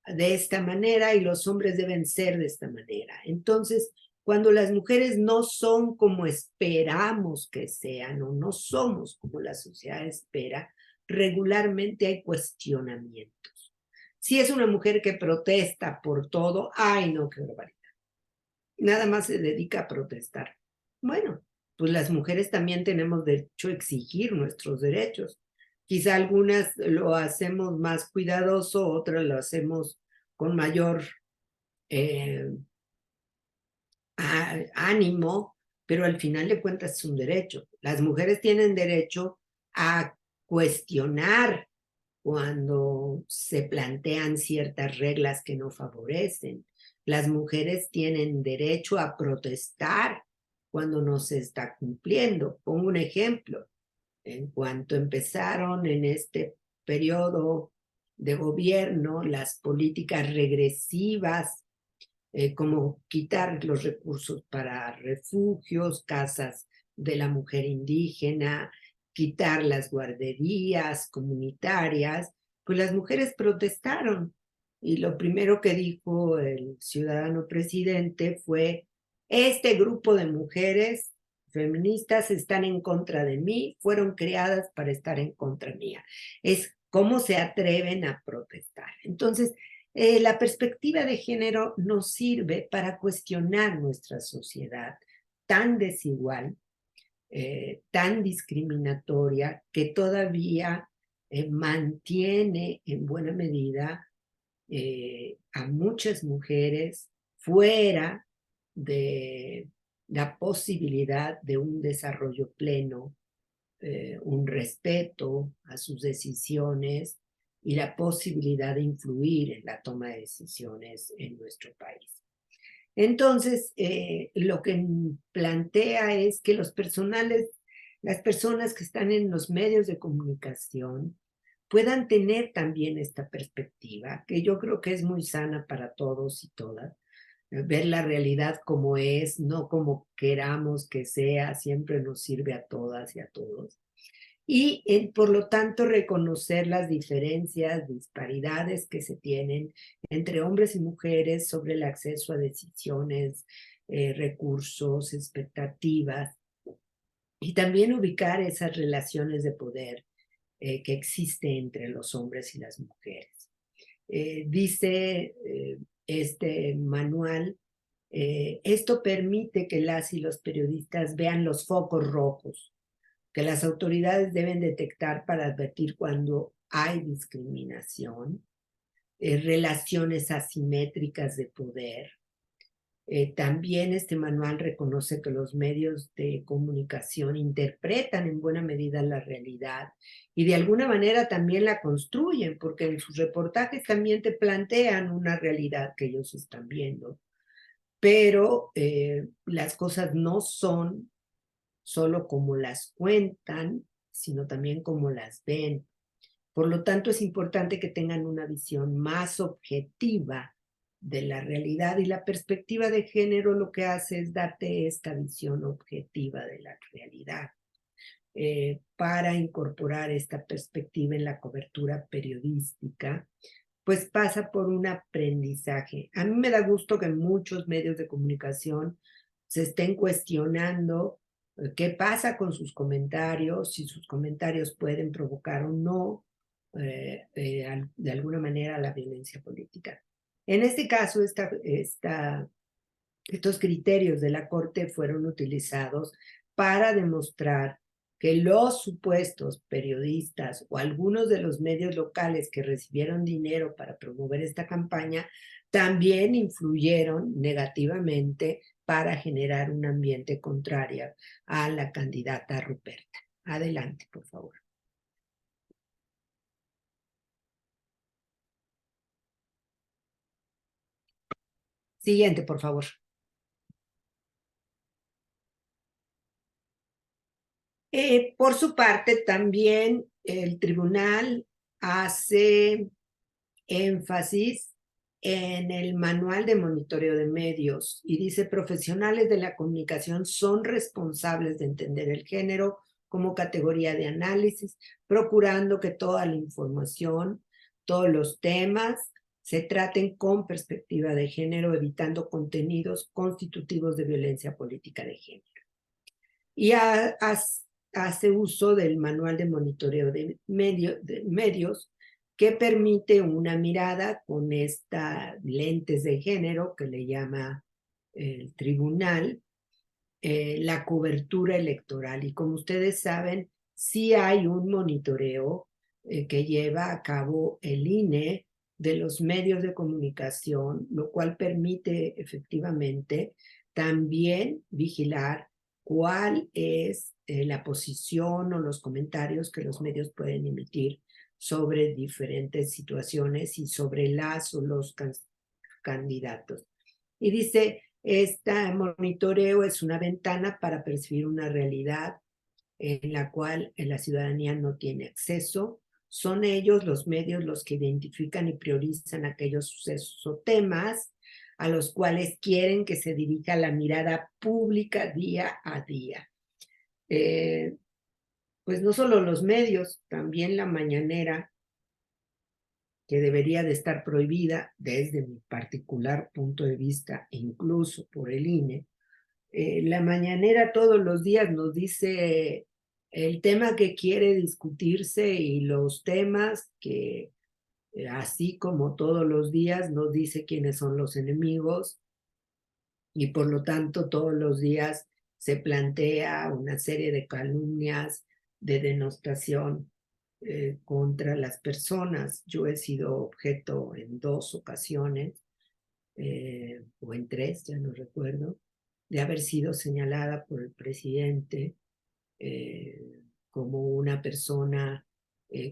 de esta manera y los hombres deben ser de esta manera. Entonces, cuando las mujeres no son como esperamos que sean o no somos como la sociedad espera, regularmente hay cuestionamientos. Si es una mujer que protesta por todo, ¡ay no, qué barbaridad! Nada más se dedica a protestar. Bueno, pues las mujeres también tenemos derecho a exigir nuestros derechos. Quizá algunas lo hacemos más cuidadoso, otras lo hacemos con mayor ánimo, pero al final de cuentas es un derecho. Las mujeres tienen derecho a cuestionar cuando se plantean ciertas reglas que no favorecen. Las mujeres tienen derecho a protestar cuando no se está cumpliendo. Pongo un ejemplo. En cuanto empezaron en este periodo de gobierno las políticas regresivas, como quitar los recursos para refugios, casas de la mujer indígena, quitar las guarderías comunitarias, pues las mujeres protestaron. Y lo primero que dijo el ciudadano presidente fue: este grupo de mujeres feministas están en contra de mí, fueron creadas para estar en contra mía. Es cómo se atreven a protestar. Entonces, la perspectiva de género nos sirve para cuestionar nuestra sociedad tan desigual, tan discriminatoria, que todavía mantiene en buena medida a muchas mujeres fuera de la posibilidad de un desarrollo pleno, un respeto a sus decisiones y la posibilidad de influir en la toma de decisiones en nuestro país. Entonces, lo que plantea es que las personas que están en los medios de comunicación puedan tener también esta perspectiva, que yo creo que es muy sana para todos y todas. ver la realidad como es, no como queramos que sea, siempre nos sirve a todas y a todos. Y por lo tanto reconocer las diferencias, disparidades que se tienen entre hombres y mujeres sobre el acceso a decisiones, recursos, expectativas, y también ubicar esas relaciones de poder que existen entre los hombres y las mujeres. Dice este manual, esto permite que las y los periodistas vean los focos rojos que las autoridades deben detectar para advertir cuando hay discriminación, relaciones asimétricas de poder. También este manual reconoce que los medios de comunicación interpretan en buena medida la realidad y de alguna manera también la construyen, porque en sus reportajes también te plantean una realidad que ellos están viendo. Pero las cosas no son solo como las cuentan, sino también como las ven. Por lo tanto, es importante que tengan una visión más objetiva de la realidad, y la perspectiva de género lo que hace es darte esta visión objetiva de la realidad para incorporar esta perspectiva en la cobertura periodística, pues pasa por un aprendizaje. A mí me da gusto que muchos medios de comunicación se estén cuestionando qué pasa con sus comentarios, si sus comentarios pueden provocar o no de alguna manera la violencia política. En este caso, estos criterios de la Corte fueron utilizados para demostrar que los supuestos periodistas o algunos de los medios locales que recibieron dinero para promover esta campaña también influyeron negativamente para generar un ambiente contrario a la candidata Ruperta. Adelante, por favor. Siguiente, por favor. Por su parte, también el tribunal hace énfasis en el manual de monitoreo de medios y dice: profesionales de la comunicación son responsables de entender el género como categoría de análisis, procurando que toda la información, todos los temas se traten con perspectiva de género, evitando contenidos constitutivos de violencia política de género. Y hace uso del manual de monitoreo de medios que permite una mirada con estas lentes de género que le llama el tribunal, la cobertura electoral. Y como ustedes saben, sí hay un monitoreo que lleva a cabo el INE de los medios de comunicación, lo cual permite efectivamente también vigilar cuál es la posición o los comentarios que los medios pueden emitir sobre diferentes situaciones y sobre las o los candidatos. Y dice: este monitoreo es una ventana para percibir una realidad en la cual la ciudadanía no tiene acceso. Son ellos, los medios, los que identifican y priorizan aquellos sucesos o temas a los cuales quieren que se dirija la mirada pública día a día. Pues no solo los medios, también la mañanera, que debería de estar prohibida desde mi particular punto de vista, incluso por el INE. La mañanera todos los días nos dice el tema que quiere discutirse y los temas que, así como todos los días, nos dice quiénes son los enemigos, y por lo tanto todos los días se plantea una serie de calumnias, de denostación contra las personas. Yo he sido objeto en 2 ocasiones, o en 3, ya no recuerdo, de haber sido señalada por el presidente como una persona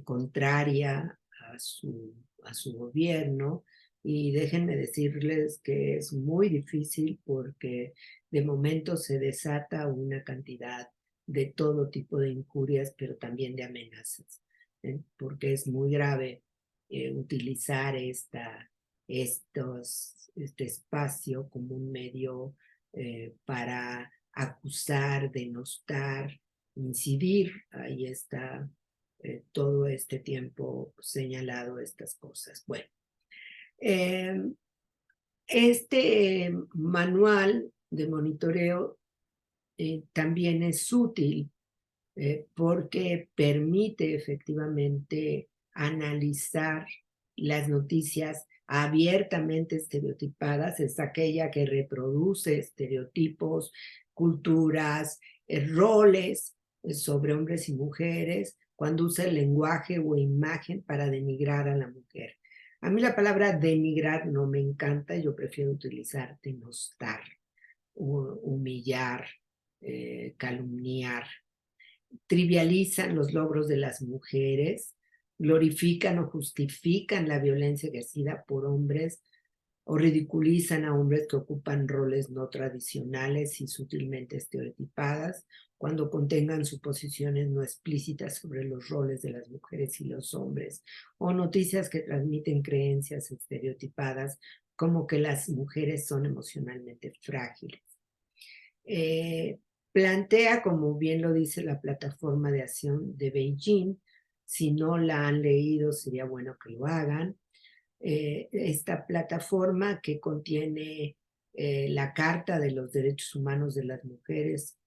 contraria a su gobierno. Y déjenme decirles que es muy difícil, porque de momento se desata una cantidad de todo tipo de injurias, pero también de amenazas, porque es muy grave utilizar este espacio como un medio para acusar, denostar, incidir. Ahí está todo este tiempo señalado estas cosas. Bueno, este manual de monitoreo también es útil porque permite efectivamente analizar las noticias abiertamente estereotipadas, es aquella que reproduce estereotipos, culturas, roles sobre hombres y mujeres, cuando usa el lenguaje o imagen para denigrar a la mujer. A mí la palabra denigrar no me encanta, yo prefiero utilizar denostar, humillar, calumniar. Trivializan los logros de las mujeres, glorifican o justifican la violencia ejercida por hombres o ridiculizan a hombres que ocupan roles no tradicionales y sutilmente estereotipadas cuando contengan suposiciones no explícitas sobre los roles de las mujeres y los hombres, o noticias que transmiten creencias estereotipadas como que las mujeres son emocionalmente frágiles. Plantea, como bien lo dice la plataforma de acción de Beijing, si no la han leído sería bueno que lo hagan, esta plataforma que contiene la Carta de los Derechos Humanos de las Mujeres,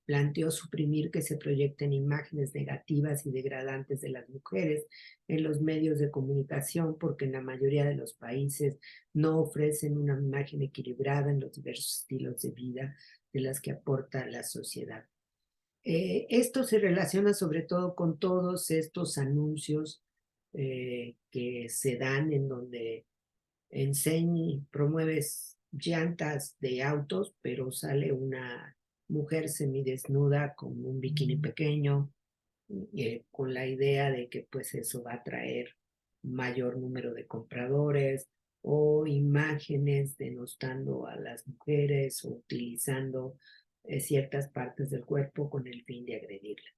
planteó suprimir que se proyecten imágenes negativas y degradantes de las mujeres en los medios de comunicación, porque en la mayoría de los países no ofrecen una imagen equilibrada en los diversos estilos de vida de las que aporta la sociedad. Esto se relaciona sobre todo con todos estos anuncios que se dan en donde promueves llantas de autos, pero sale una mujer semidesnuda con un bikini pequeño, con la idea de que pues eso va a traer mayor número de compradores, o imágenes denostando a las mujeres o utilizando ciertas partes del cuerpo con el fin de agredirla.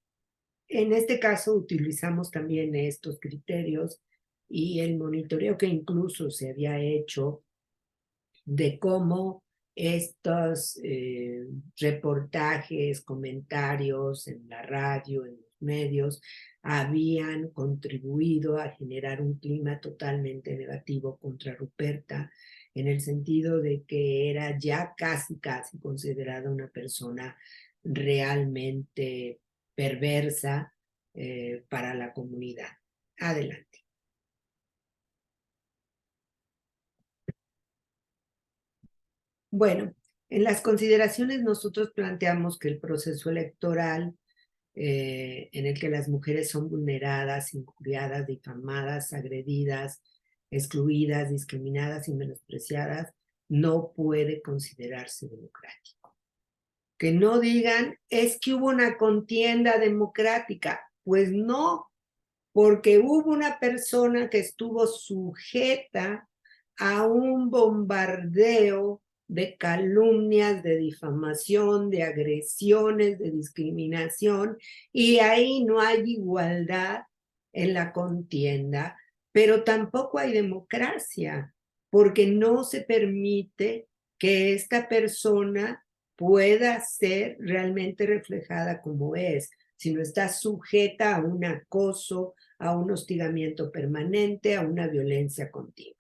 En este caso utilizamos también estos criterios y el monitoreo que incluso se había hecho de cómo estos reportajes, comentarios en la radio, en los medios, habían contribuido a generar un clima totalmente negativo contra Ruperta, en el sentido de que era ya casi considerada una persona realmente perversa para la comunidad. Adelante. Bueno, en las consideraciones nosotros planteamos que el proceso electoral en el que las mujeres son vulneradas, injuriadas, difamadas, agredidas, excluidas, discriminadas y menospreciadas, no puede considerarse democrático. Que no digan, es que hubo una contienda democrática. Pues no, porque hubo una persona que estuvo sujeta a un bombardeo de calumnias, de difamación, de agresiones, de discriminación, y ahí no hay igualdad en la contienda, pero tampoco hay democracia, porque no se permite que esta persona pueda ser realmente reflejada como es, sino está sujeta a un acoso, a un hostigamiento permanente, a una violencia continua.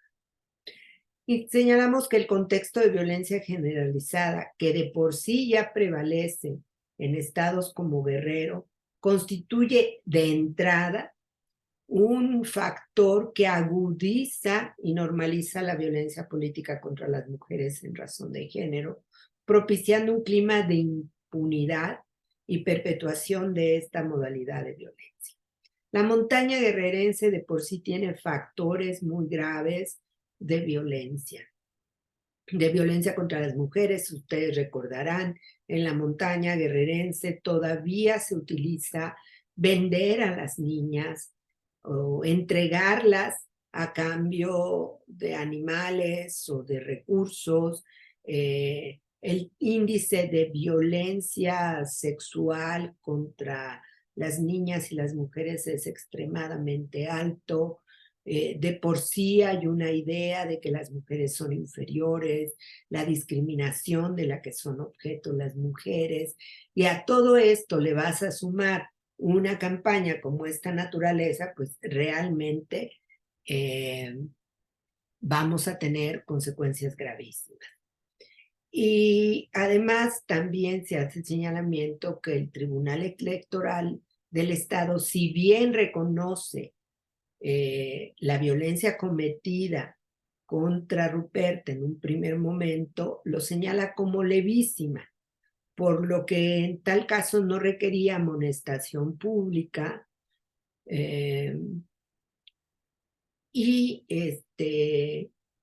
Y señalamos que el contexto de violencia generalizada, que de por sí ya prevalece en estados como Guerrero, constituye de entrada un factor que agudiza y normaliza la violencia política contra las mujeres en razón de género, propiciando un clima de impunidad y perpetuación de esta modalidad de violencia. La montaña guerrerense de por sí tiene factores muy graves de violencia contra las mujeres. Ustedes recordarán, en la montaña guerrerense todavía se utiliza vender a las niñas o entregarlas a cambio de animales o de recursos. El índice de violencia sexual contra las niñas y las mujeres es extremadamente alto. De por sí hay una idea de que las mujeres son inferiores, la discriminación de la que son objeto las mujeres, y a todo esto le vas a sumar una campaña como esta naturaleza, pues realmente vamos a tener consecuencias gravísimas. Y además también se hace el señalamiento que el Tribunal Electoral del Estado, si bien reconoce la violencia cometida contra Ruperta en un primer momento, lo señala como levísima, por lo que en tal caso no requería amonestación pública y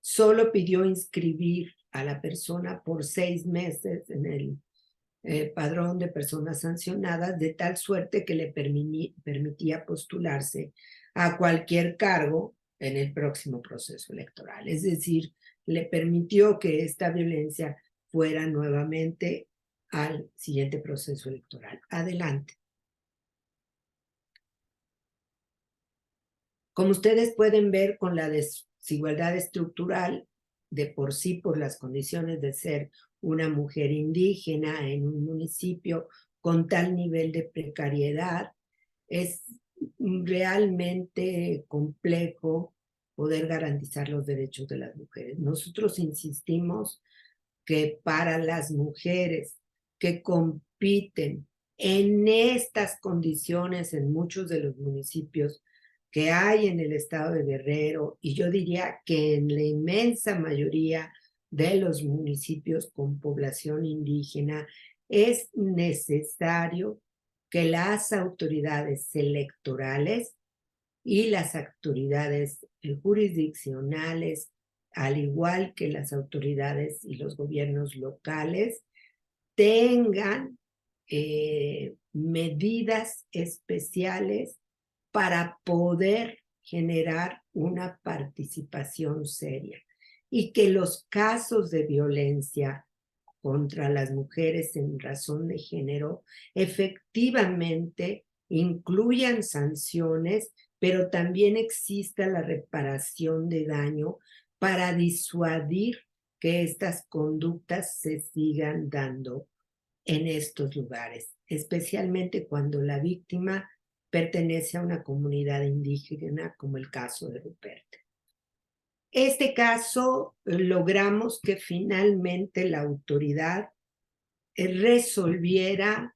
solo pidió inscribir a la persona por 6 meses en el padrón de personas sancionadas, de tal suerte que le permitía postularse a cualquier cargo en el próximo proceso electoral. Es decir, le permitió que esta violencia fuera nuevamente al siguiente proceso electoral. Adelante. Como ustedes pueden ver, con la desigualdad estructural, de por sí por las condiciones de ser una mujer indígena en un municipio con tal nivel de precariedad, es realmente complejo poder garantizar los derechos de las mujeres. Nosotros insistimos que para las mujeres que compiten en estas condiciones en muchos de los municipios que hay en el estado de Guerrero, y yo diría que en la inmensa mayoría de los municipios con población indígena, es necesario que las autoridades electorales y las autoridades jurisdiccionales, al igual que las autoridades y los gobiernos locales, tengan medidas especiales para poder generar una participación seria y que los casos de violencia contra las mujeres en razón de género efectivamente incluyan sanciones, pero también exista la reparación de daño para disuadir que estas conductas se sigan dando en estos lugares, especialmente cuando la víctima pertenece a una comunidad indígena, como el caso de Ruperta. Este caso logramos que finalmente la autoridad resolviera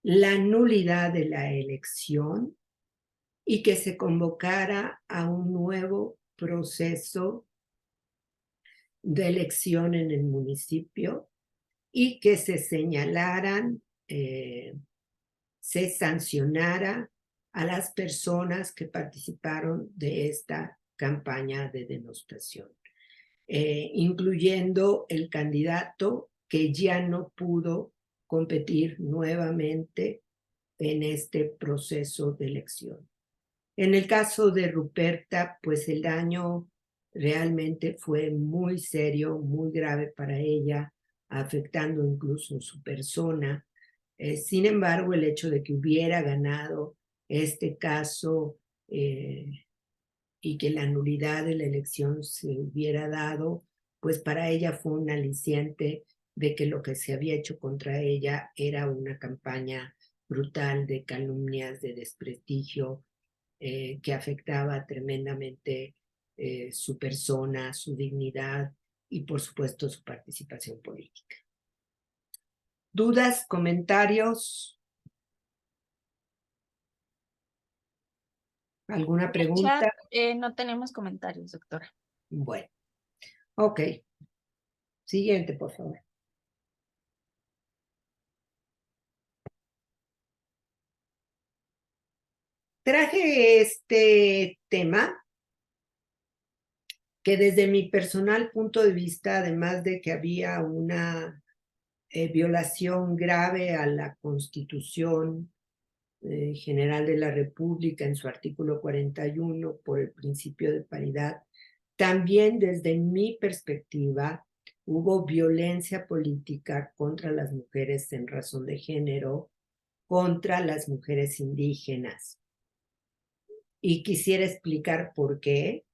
la nulidad de la elección y que se convocara a un nuevo proceso de elección en el municipio y que se señalaran, se sancionara a las personas que participaron de esta campaña de denostación, incluyendo el candidato que ya no pudo competir nuevamente en este proceso de elección. En el caso de Ruperta, pues el daño realmente fue muy serio, muy grave para ella, afectando incluso su persona. Sin embargo, el hecho de que hubiera ganado este caso y que la nulidad de la elección se hubiera dado, pues para ella fue un aliciente de que lo que se había hecho contra ella era una campaña brutal de calumnias, de desprestigio, que afectaba tremendamente su persona, su dignidad y por supuesto su participación política. ¿Dudas, comentarios? ¿Alguna pregunta? Chat, no tenemos comentarios, doctora. Bueno, ok. Siguiente, por favor. Traje este tema que desde mi personal punto de vista, además de que había una violación grave a la Constitución General de la República en su artículo 41 por el principio de paridad, también desde mi perspectiva hubo violencia política contra las mujeres en razón de género, contra las mujeres indígenas. y quisiera explicar por qué.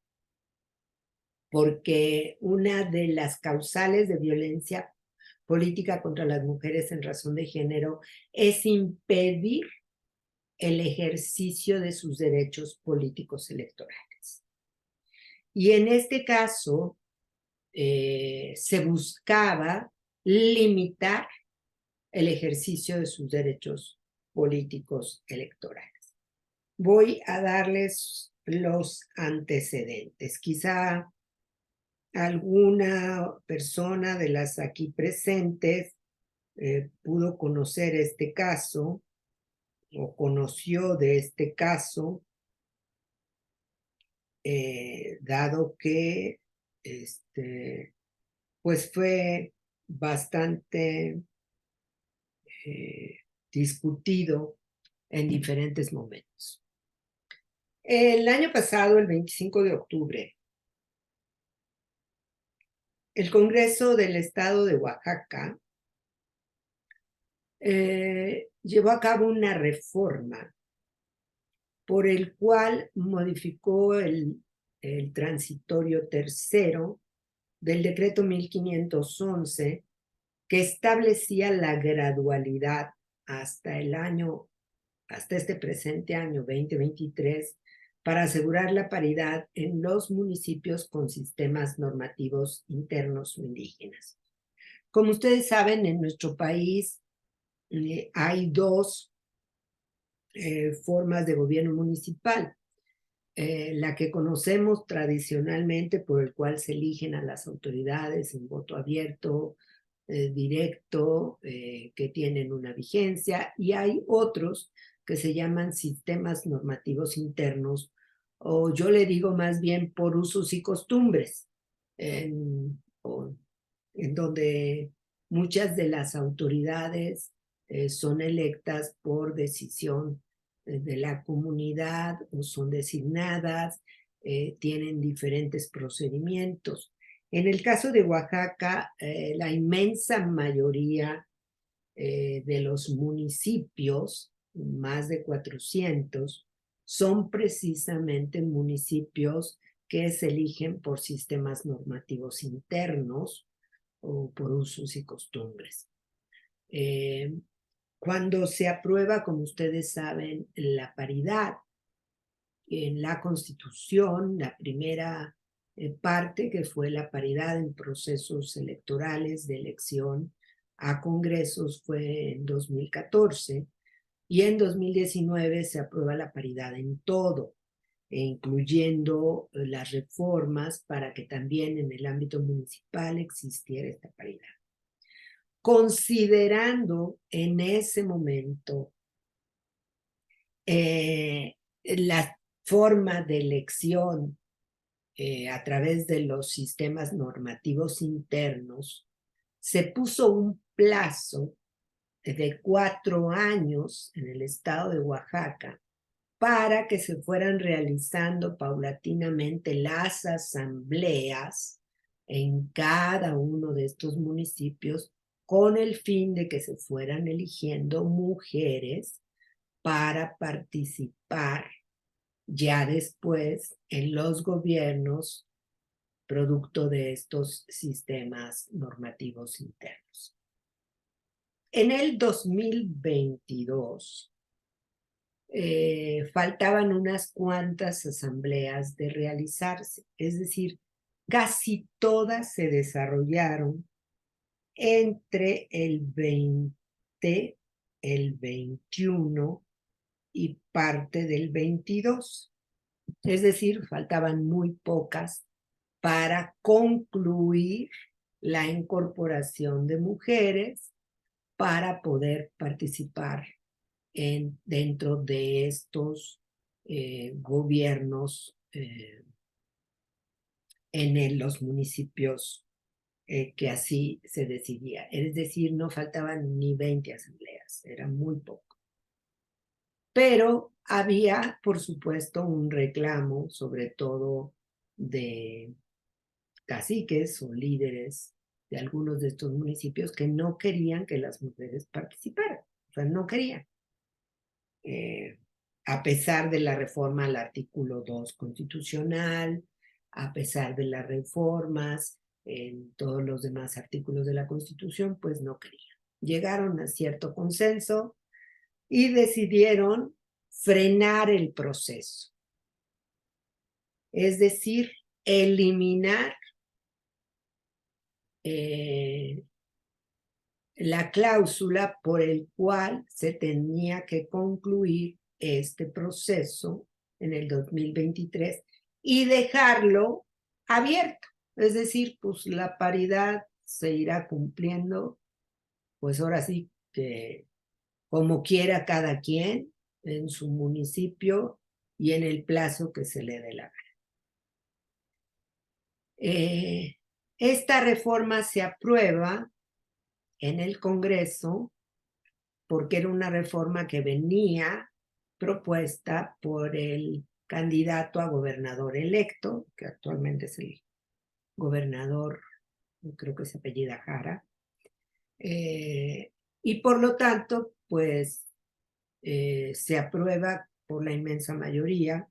Porque una de las causales de violencia política contra las mujeres en razón de género es impedir el ejercicio de sus derechos políticos electorales. Y en este caso se buscaba limitar el ejercicio de sus derechos políticos electorales. Voy a darles los antecedentes. Quizá alguna persona de las aquí presentes pudo conocer este caso o conoció de este caso, dado que pues fue bastante discutido en diferentes momentos. El año pasado, el 25 de octubre, el Congreso del Estado de Oaxaca llevó a cabo una reforma por el cual modificó el transitorio tercero del decreto 1511, que establecía la gradualidad hasta este presente año 2023, para asegurar la paridad en los municipios con sistemas normativos internos o indígenas. Como ustedes saben, en nuestro país hay dos formas de gobierno municipal. La que conocemos tradicionalmente, por el cual se eligen a las autoridades en voto abierto, directo, que tienen una vigencia, y hay otros que se llaman sistemas normativos internos, o yo le digo más bien por usos y costumbres, en donde muchas de las autoridades son electas por decisión de la comunidad o son designadas, tienen diferentes procedimientos. En el caso de Oaxaca, la inmensa mayoría de los municipios, más de 400, son precisamente municipios que se eligen por sistemas normativos internos o por usos y costumbres. Cuando se aprueba, como ustedes saben, la paridad en la Constitución, la primera parte, que fue la paridad en procesos electorales de elección a congresos, fue en 2014, y en 2019 se aprueba la paridad en todo, incluyendo las reformas para que también en el ámbito municipal existiera esta paridad. Considerando en ese momento la forma de elección a través de los sistemas normativos internos, se puso un plazo de 4 años en el estado de Oaxaca para que se fueran realizando paulatinamente las asambleas en cada uno de estos municipios, con el fin de que se fueran eligiendo mujeres para participar ya después en los gobiernos producto de estos sistemas normativos internos. En el 2022 faltaban unas cuantas asambleas de realizarse, es decir, casi todas se desarrollaron entre el 20, el 21 y parte del 22. Es decir, faltaban muy pocas para concluir la incorporación de mujeres para poder participar dentro de estos gobiernos en los municipios que así se decidía. Es decir, no faltaban ni 20 asambleas, era muy poco. Pero había, por supuesto, un reclamo, sobre todo de caciques o líderes de algunos de estos municipios, que no querían que las mujeres participaran, o sea, no querían. a pesar de la reforma al artículo 2 constitucional, a pesar de las reformas en todos los demás artículos de la Constitución, pues no querían. Llegaron a cierto consenso y decidieron frenar el proceso. Es decir, eliminar la cláusula por el cual se tenía que concluir este proceso en el 2023 y dejarlo abierto. Es decir, pues la paridad se irá cumpliendo, pues ahora sí que como quiera cada quien en su municipio y en el plazo que se le dé la gana. Esta reforma se aprueba en el Congreso porque era una reforma que venía propuesta por el candidato a gobernador electo, que actualmente es el gobernador, creo que se apellida Jara, y por lo tanto, pues se aprueba por la inmensa mayoría.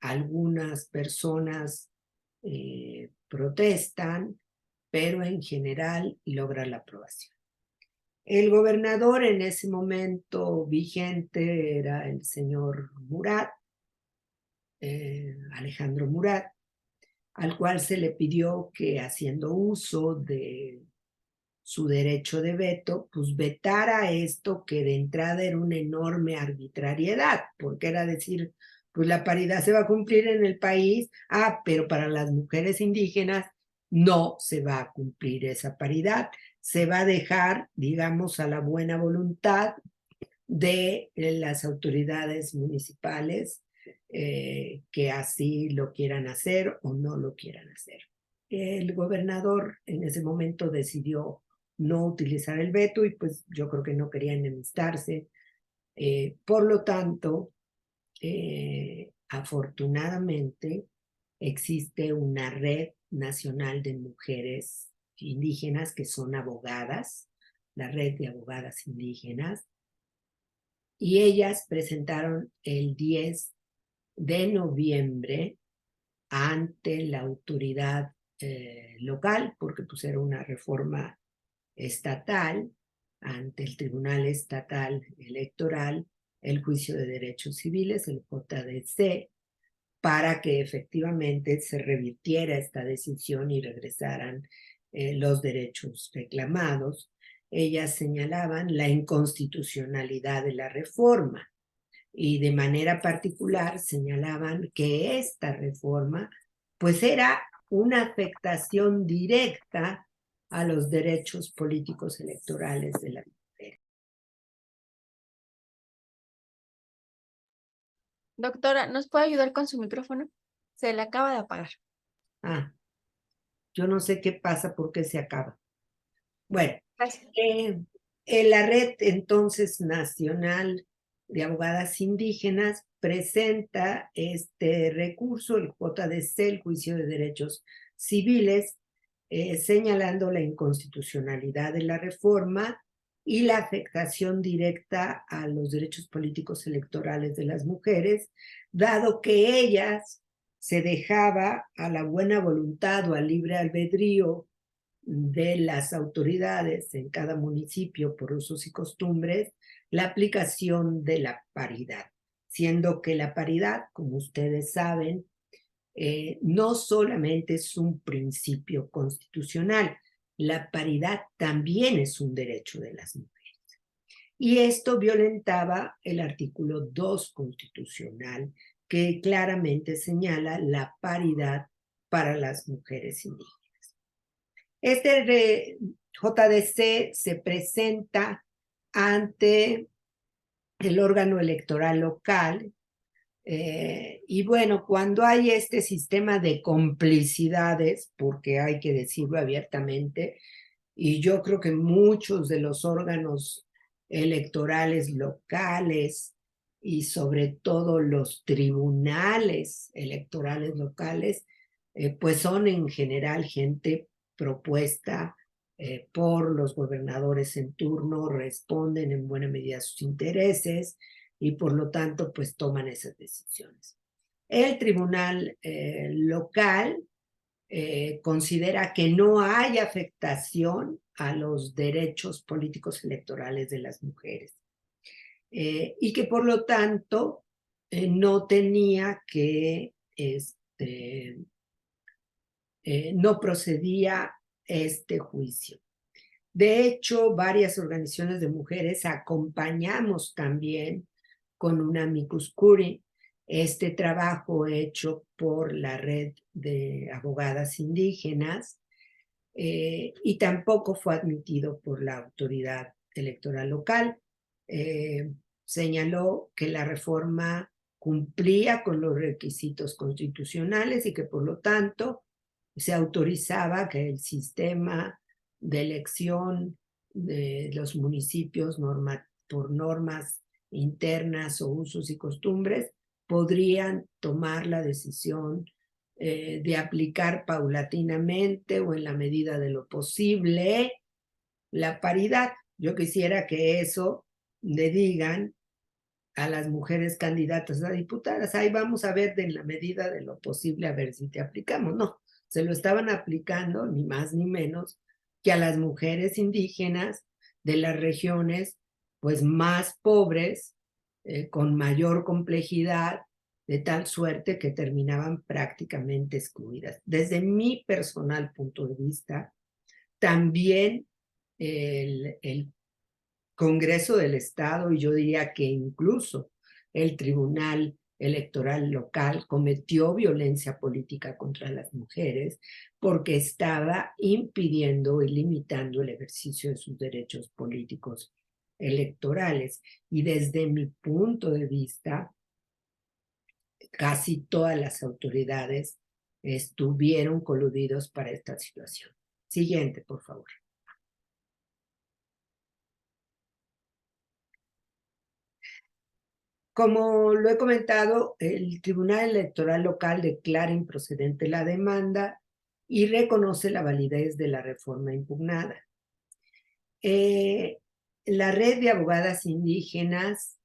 Algunas personas protestan, pero en general logra la aprobación. El gobernador en ese momento vigente era el señor Murat, Alejandro Murat, al cual se le pidió que, haciendo uso de su derecho de veto, pues vetara esto que de entrada era una enorme arbitrariedad, porque era decir, pues la paridad se va a cumplir en el país, pero para las mujeres indígenas no se va a cumplir esa paridad, se va a dejar, digamos, a la buena voluntad de las autoridades municipales que así lo quieran hacer o no lo quieran hacer. El gobernador en ese momento decidió no utilizar el veto y pues yo creo que no quería enemistarse. Por lo tanto, afortunadamente existe una red nacional de mujeres indígenas que son abogadas, la red de abogadas indígenas, y ellas presentaron el 10 de noviembre ante la autoridad local, porque pues era una reforma estatal, ante el Tribunal Estatal Electoral, el Juicio de Derechos Civiles, el JDC, para que efectivamente se revirtiera esta decisión y regresaran los derechos reclamados. Ellas señalaban la inconstitucionalidad de la reforma y de manera particular señalaban que esta reforma pues era una afectación directa a los derechos políticos electorales de la mujer. Doctora, ¿nos puede ayudar con su micrófono? Se le acaba de apagar. Yo no sé qué pasa porque se acaba. Bueno, Gracias. La red entonces nacional de abogadas indígenas presenta este recurso, el JDC, el Juicio de Derechos Civiles, señalando la inconstitucionalidad de la reforma y la afectación directa a los derechos políticos electorales de las mujeres, dado que ellas se dejaba a la buena voluntad o al libre albedrío de las autoridades en cada municipio por usos y costumbres la aplicación de la paridad, siendo que la paridad, como ustedes saben, no solamente es un principio constitucional, la paridad también es un derecho de las mujeres. Y esto violentaba el artículo 2 constitucional, que claramente señala la paridad para las mujeres indígenas. Este JDC se presenta ante el órgano electoral local y bueno, cuando hay este sistema de complicidades, porque hay que decirlo abiertamente, y yo creo que muchos de los órganos electorales locales y sobre todo los tribunales electorales locales, pues son en general gente propuesta por los gobernadores en turno, responden en buena medida a sus intereses y por lo tanto pues toman esas decisiones. El tribunal local considera que no hay afectación a los derechos políticos electorales de las mujeres y que por lo tanto no tenía que, no procedía este juicio. De hecho, varias organizaciones de mujeres acompañamos también con un amicus curiae este trabajo hecho por la red de abogadas indígenas y tampoco fue admitido por la autoridad electoral local. Señaló que la reforma cumplía con los requisitos constitucionales y que por lo tanto se autorizaba que el sistema de elección de los municipios por normas internas o usos y costumbres podrían tomar la decisión de aplicar paulatinamente o en la medida de lo posible la paridad. Yo quisiera que eso le digan a las mujeres candidatas a diputadas, ahí vamos a ver en la medida de lo posible a ver si te aplicamos. No, se lo estaban aplicando ni más ni menos que a las mujeres indígenas de las regiones pues más pobres, con mayor complejidad, de tal suerte que terminaban prácticamente excluidas. Desde mi personal punto de vista, también el Congreso del Estado, y yo diría que incluso el Tribunal Electoral local cometió violencia política contra las mujeres porque estaba impidiendo y limitando el ejercicio de sus derechos políticos electorales. Y desde mi punto de vista, casi todas las autoridades estuvieron coludidos para esta situación. Siguiente, por favor. Como lo he comentado, el Tribunal Electoral local declara improcedente la demanda y reconoce la validez de la reforma impugnada. La red de abogadas indígenas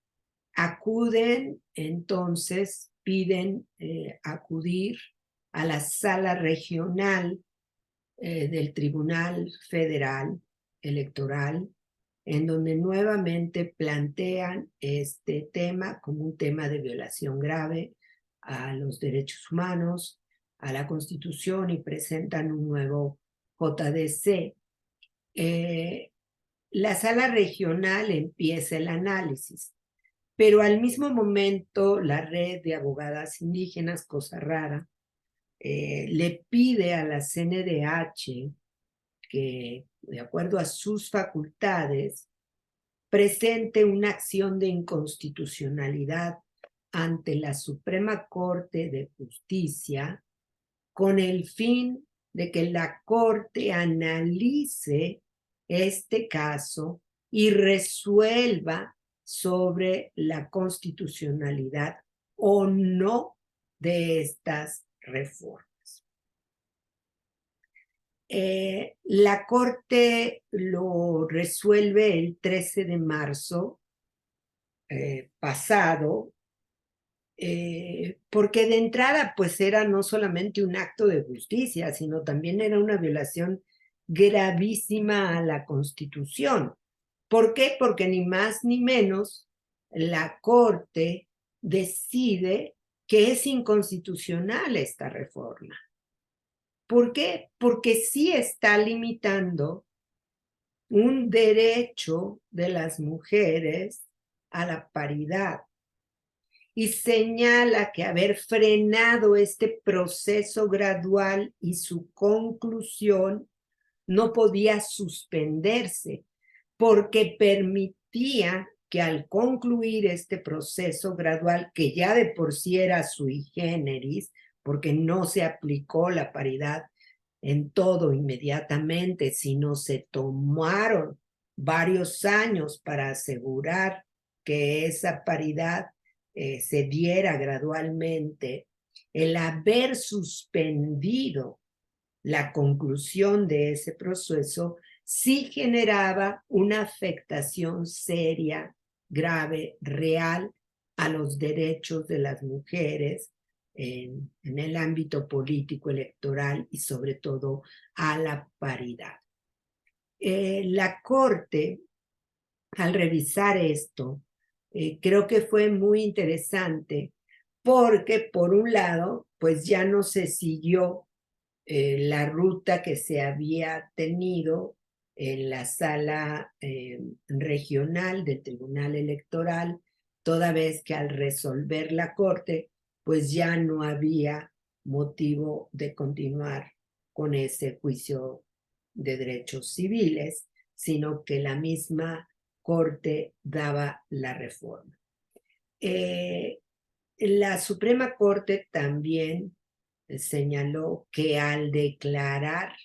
acuden, entonces, piden acudir a la sala regional del Tribunal Federal Electoral, en donde nuevamente plantean este tema como un tema de violación grave a los derechos humanos, a la Constitución y presentan un nuevo JDC. La sala regional empieza el análisis, pero al mismo momento la red de abogadas indígenas, cosa rara, le pide a la CNDH que, de acuerdo a sus facultades, presente una acción de inconstitucionalidad ante la Suprema Corte de Justicia con el fin de que la Corte analice este caso y resuelva sobre la constitucionalidad o no de estas reformas. La Corte lo resuelve el 13 de marzo pasado, porque de entrada pues era no solamente un acto de justicia, sino también era una violación gravísima a la Constitución. ¿Por qué? Porque ni más ni menos la Corte decide que es inconstitucional esta reforma. ¿Por qué? Porque sí está limitando un derecho de las mujeres a la paridad y señala que haber frenado este proceso gradual y su conclusión no podía suspenderse porque permitía que al concluir este proceso gradual, que ya de por sí era sui generis, porque no se aplicó la paridad en todo inmediatamente, sino se tomaron varios años para asegurar que esa paridad se diera gradualmente, el haber suspendido la conclusión de ese proceso sí generaba una afectación seria, grave, real a los derechos de las mujeres en el ámbito político electoral y sobre todo a la paridad. La Corte, al revisar esto, creo que fue muy interesante porque, por un lado, pues ya no se siguió la ruta que se había tenido en la sala regional del Tribunal Electoral, toda vez que al resolver la Corte, pues ya no había motivo de continuar con ese juicio de derechos civiles, sino que la misma Corte daba la reforma. La Suprema Corte también señaló que al declarar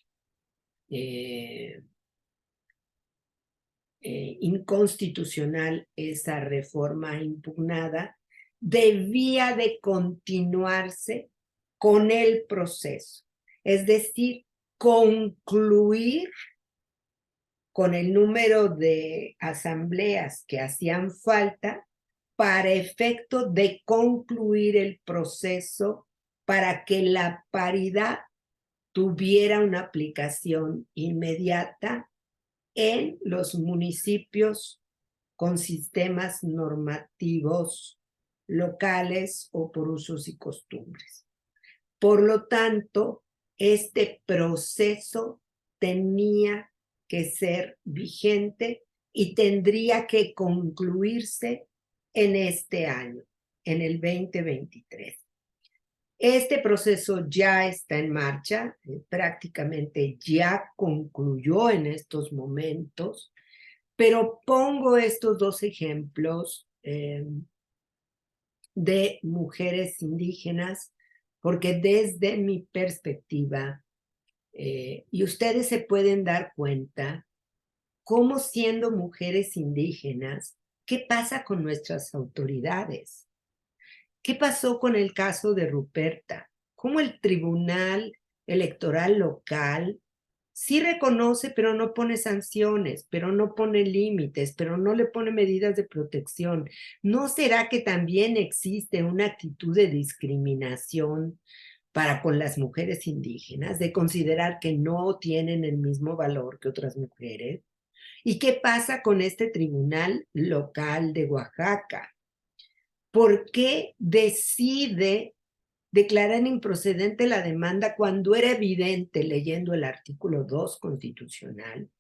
inconstitucional esa reforma impugnada, debía de continuarse con el proceso, es decir, concluir con el número de asambleas que hacían falta para efecto de concluir el proceso para que la paridad tuviera una aplicación inmediata en los municipios con sistemas normativos locales o por usos y costumbres. Por lo tanto, este proceso tenía que ser vigente y tendría que concluirse en este año, en el 2023. Este proceso ya está en marcha, prácticamente ya concluyó en estos momentos, pero pongo estos dos ejemplos de mujeres indígenas porque desde mi perspectiva, y ustedes se pueden dar cuenta, cómo siendo mujeres indígenas, ¿qué pasa con nuestras autoridades? ¿Qué pasó con el caso de Ruperta? ¿Cómo el Tribunal Electoral local sí reconoce, pero no pone sanciones, pero no pone límites, pero no le pone medidas de protección? ¿No será que también existe una actitud de discriminación para con las mujeres indígenas, de considerar que no tienen el mismo valor que otras mujeres? ¿Y qué pasa con este tribunal local de Oaxaca? ¿Por qué decide declarar improcedente la demanda cuando era evidente, leyendo el artículo 2 constitucional,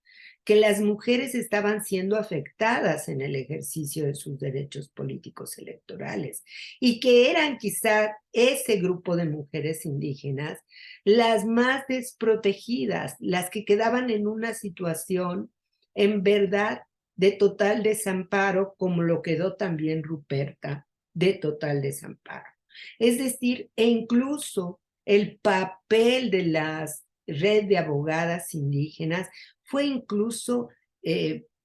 que las mujeres estaban siendo afectadas en el ejercicio de sus derechos políticos electorales y que eran quizá ese grupo de mujeres indígenas las más desprotegidas, las que quedaban en una situación en verdad de total desamparo, como lo quedó también Ruperta, de total desamparo? Es decir, e incluso el papel de las red de abogadas indígenas fue incluso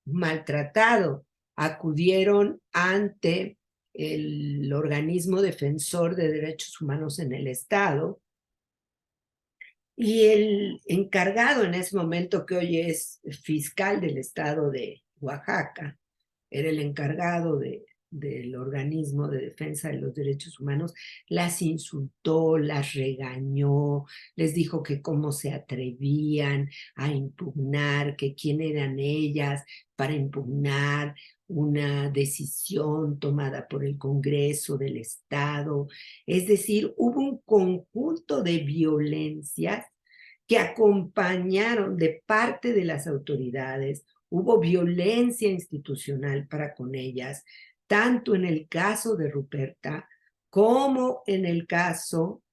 maltratado. Acudieron ante el organismo defensor de derechos humanos en el Estado y el encargado en ese momento, que hoy es fiscal del Estado de Oaxaca, era el encargado del organismo de defensa de los derechos humanos, las insultó, las regañó, les dijo que cómo se atrevían a impugnar, que quién eran ellas para impugnar una decisión tomada por el Congreso del Estado. Es decir, hubo un conjunto de violencias que acompañaron de parte de las autoridades. Hubo violencia institucional para con ellas, tanto en el caso de Ruperta como en el caso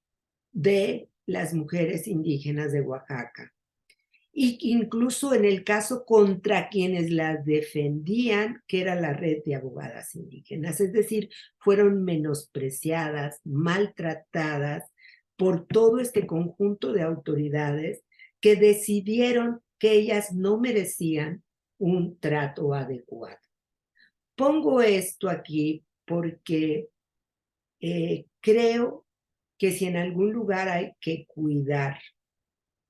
de las mujeres indígenas de Oaxaca. Y incluso en el caso contra quienes las defendían, que era la red de abogadas indígenas. Es decir, fueron menospreciadas, maltratadas por todo este conjunto de autoridades que decidieron que ellas no merecían un trato adecuado. Pongo esto aquí porque creo que si en algún lugar hay que cuidar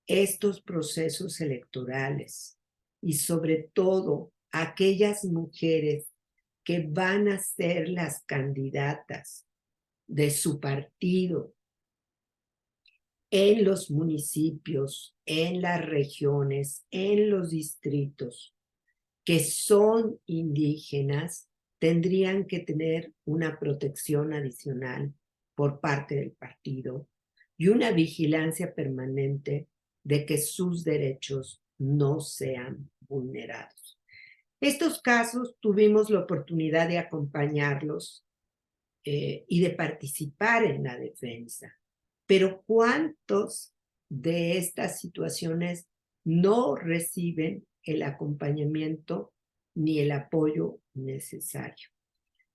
estos procesos electorales y sobre todo aquellas mujeres que van a ser las candidatas de su partido en los municipios, en las regiones, en los distritos, que son indígenas, tendrían que tener una protección adicional por parte del partido y una vigilancia permanente de que sus derechos no sean vulnerados. Estos casos tuvimos la oportunidad de acompañarlos y de participar en la defensa. Pero ¿cuántos de estas situaciones no reciben el acompañamiento ni el apoyo necesario?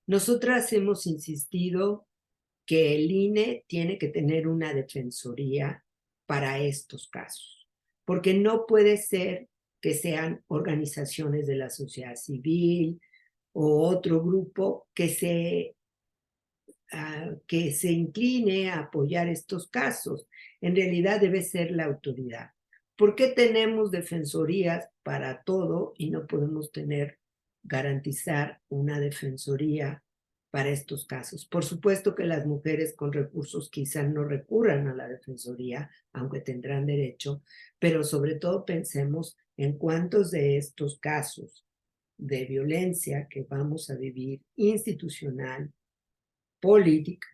Nosotras hemos insistido que el INE tiene que tener una defensoría para estos casos, porque no puede ser que sean organizaciones de la sociedad civil o otro grupo que se incline a apoyar estos casos. En realidad debe ser la autoridad. ¿Por qué tenemos defensorías para todo y no podemos garantizar una defensoría para estos casos? Por supuesto que las mujeres con recursos quizás no recurran a la defensoría, aunque tendrán derecho, pero sobre todo pensemos en cuántos de estos casos de violencia que vamos a vivir institucional, política,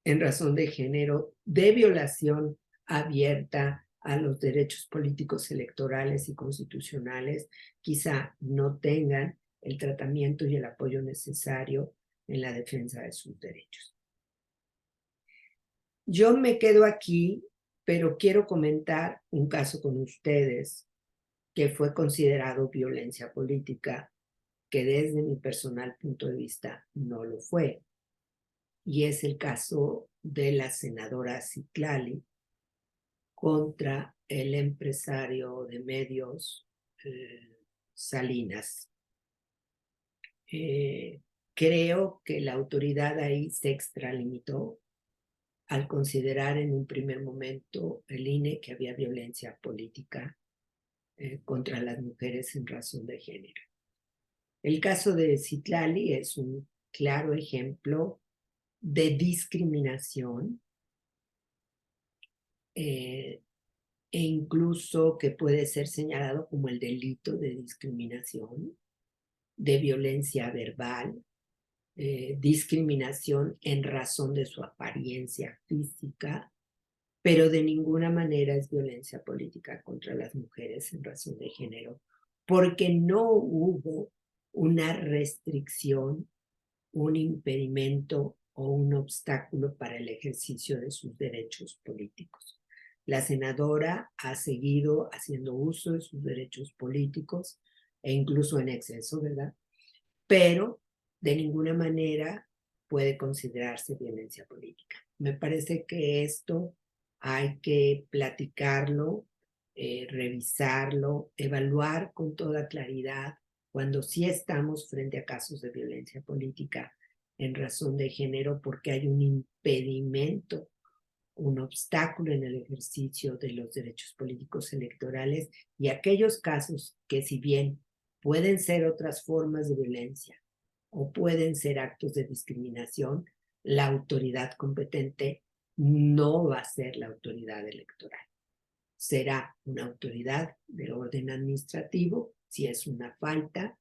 en razón de género, de violación abierta a los derechos políticos, electorales y constitucionales, quizá no tengan el tratamiento y el apoyo necesario en la defensa de sus derechos. Yo me quedo aquí, pero quiero comentar un caso con ustedes que fue considerado violencia política, que desde mi personal punto de vista no lo fue. Y es el caso de la senadora Citlali contra el empresario de medios Salinas. Creo que la autoridad ahí se extralimitó al considerar en un primer momento el INE que había violencia política contra las mujeres en razón de género. El caso de Citlali es un claro ejemplo de discriminación e incluso que puede ser señalado como el delito de discriminación, de violencia verbal, discriminación en razón de su apariencia física, pero de ninguna manera es violencia política contra las mujeres en razón de género, porque no hubo una restricción, un impedimento o un obstáculo para el ejercicio de sus derechos políticos. La senadora ha seguido haciendo uso de sus derechos políticos e incluso en exceso, ¿verdad? Pero de ninguna manera puede considerarse violencia política. Me parece que esto hay que platicarlo, revisarlo, evaluar con toda claridad cuando sí estamos frente a casos de violencia política en razón de género, porque hay un impedimento, un obstáculo en el ejercicio de los derechos políticos electorales, y aquellos casos que, si bien pueden ser otras formas de violencia o pueden ser actos de discriminación, la autoridad competente no va a ser la autoridad electoral. Será una autoridad de orden administrativo, si es una falta,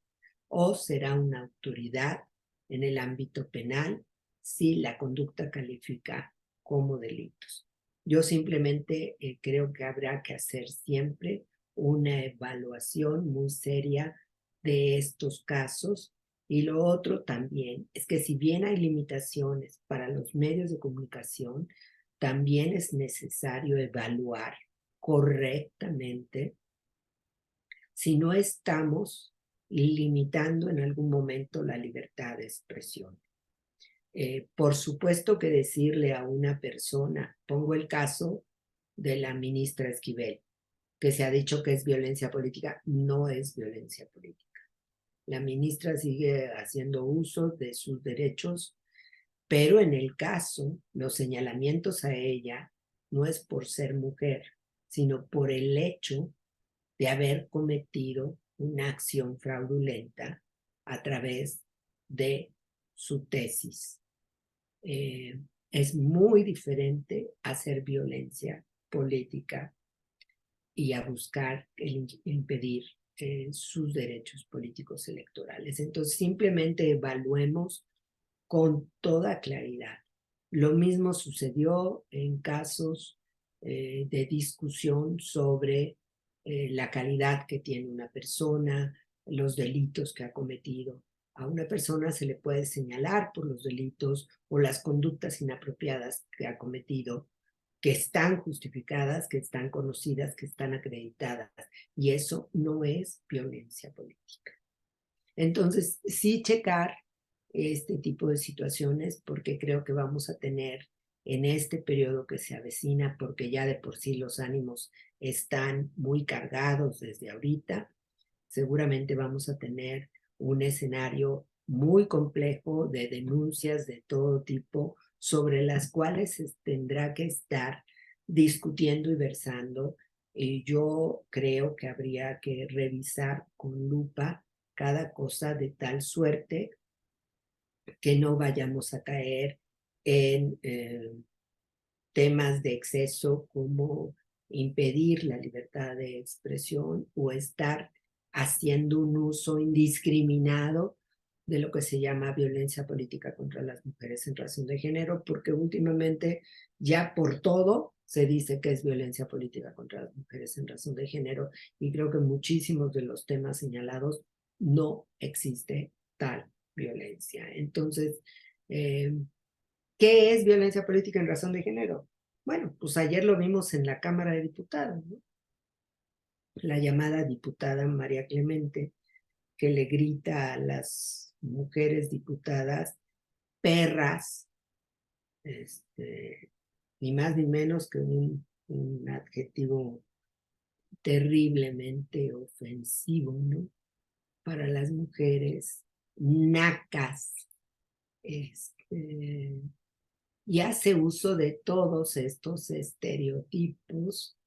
o será una autoridad en el ámbito penal, si la conducta califica como delitos. Yo simplemente creo que habrá que hacer siempre una evaluación muy seria de estos casos. Y lo otro también es que, si bien hay limitaciones para los medios de comunicación, también es necesario evaluar correctamente si no estamos limitando en algún momento la libertad de expresión. Por supuesto que decirle a una persona, pongo el caso de la ministra Esquivel, que se ha dicho que es violencia política, no es violencia política. La ministra sigue haciendo uso de sus derechos, pero en el caso, los señalamientos a ella no es por ser mujer, sino por el hecho de haber cometido una acción fraudulenta a través de su tesis. Es muy diferente hacer violencia política y a buscar impedir sus derechos políticos electorales. Entonces, simplemente evaluemos con toda claridad. Lo mismo sucedió en casos de discusión sobre la calidad que tiene una persona, los delitos que ha cometido. A una persona se le puede señalar por los delitos o las conductas inapropiadas que ha cometido, que están justificadas, que están conocidas, que están acreditadas. Y eso no es violencia política. Entonces, sí checar este tipo de situaciones porque creo que vamos a tener en este periodo que se avecina, porque ya de por sí los ánimos están muy cargados desde ahorita, seguramente vamos a tener un escenario muy complejo de denuncias de todo tipo sobre las cuales se tendrá que estar discutiendo y versando. Y yo creo que habría que revisar con lupa cada cosa de tal suerte que no vayamos a caer en temas de exceso como impedir la libertad de expresión o estar haciendo un uso indiscriminado de lo que se llama violencia política contra las mujeres en razón de género, porque últimamente ya por todo se dice que es violencia política contra las mujeres en razón de género, y creo que muchísimos de los temas señalados no existe tal violencia. Entonces, ¿qué es violencia política en razón de género? Bueno, pues ayer lo vimos en la Cámara de Diputados, ¿no? La llamada diputada María Clemente, que le grita a las mujeres diputadas perras, ni más ni menos que un adjetivo terriblemente ofensivo, ¿no? Para las mujeres, nacas, y hace uso de todos estos estereotipos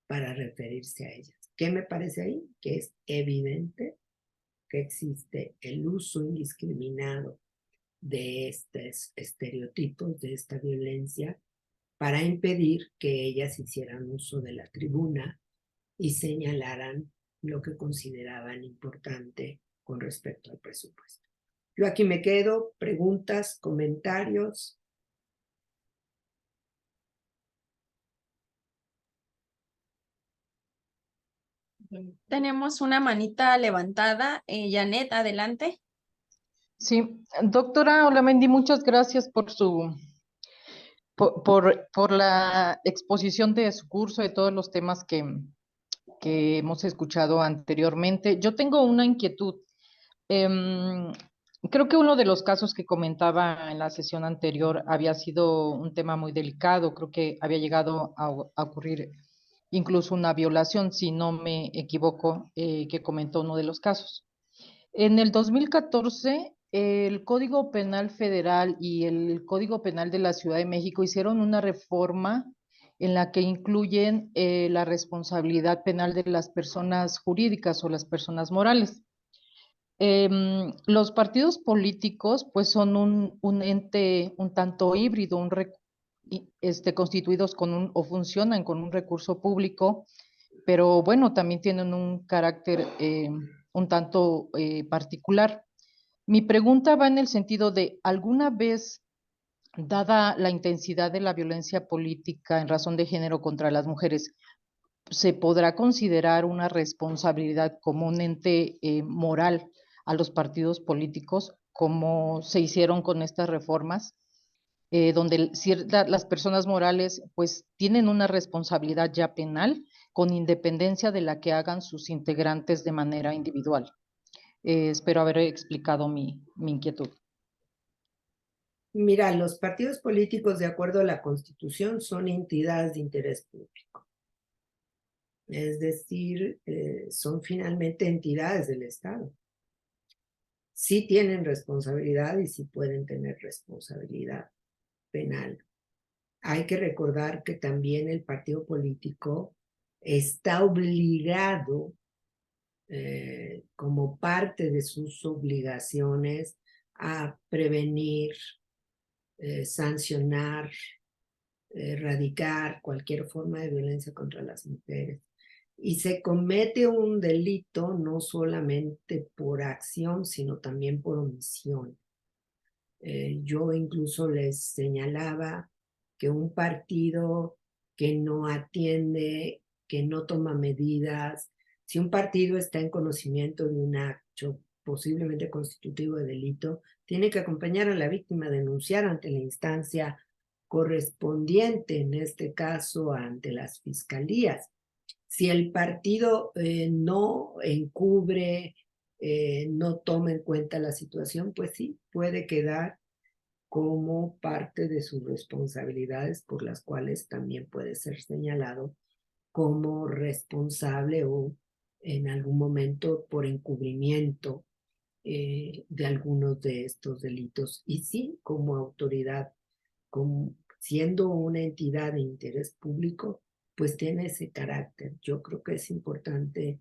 para referirse a ellas. ¿Qué me parece ahí? Que es evidente que existe el uso indiscriminado de estos estereotipos, de esta violencia, para impedir que ellas hicieran uso de la tribuna y señalaran lo que consideraban importante con respecto al presupuesto. Yo aquí me quedo, preguntas, comentarios. Tenemos una manita levantada. Janet, adelante. Sí, doctora Olamendi, muchas gracias por la exposición de su curso, de todos los temas que hemos escuchado anteriormente. Yo tengo una inquietud. Em, Creo que uno de los casos que comentaba en la sesión anterior había sido un tema muy delicado. Creo que había llegado a ocurrir incluso una violación, si no me equivoco, que comentó uno de los casos. En el 2014, el Código Penal Federal y el Código Penal de la Ciudad de México hicieron una reforma en la que incluyen la responsabilidad penal de las personas jurídicas o las personas morales. Los partidos políticos pues son un ente un tanto híbrido, constituidos o funcionan con un recurso público, pero bueno, también tienen un carácter un tanto particular. Mi pregunta va en el sentido de, ¿alguna vez, dada la intensidad de la violencia política en razón de género contra las mujeres, se podrá considerar una responsabilidad como un ente moral a los partidos políticos, como se hicieron con estas reformas, donde las personas morales pues tienen una responsabilidad ya penal con independencia de la que hagan sus integrantes de manera individual? Espero haber explicado mi inquietud. Mira, los partidos políticos, de acuerdo a la Constitución, son entidades de interés público. Es decir, son finalmente entidades del Estado. Sí tienen responsabilidad y sí pueden tener responsabilidad penal. Hay que recordar que también el partido político está obligado, como parte de sus obligaciones, a prevenir, sancionar, erradicar cualquier forma de violencia contra las mujeres. Y se comete un delito no solamente por acción, sino también por omisión. Yo incluso les señalaba que un partido que no atiende, que no toma medidas, si un partido está en conocimiento de un acto posiblemente constitutivo de delito, tiene que acompañar a la víctima a denunciar ante la instancia correspondiente, en este caso ante las fiscalías. Si el partido no encubre, no toma en cuenta la situación, pues sí, puede quedar como parte de sus responsabilidades por las cuales también puede ser señalado como responsable o en algún momento por encubrimiento de algunos de estos delitos. Y sí, como autoridad, como siendo una entidad de interés público, pues tiene ese carácter. Yo creo que es importante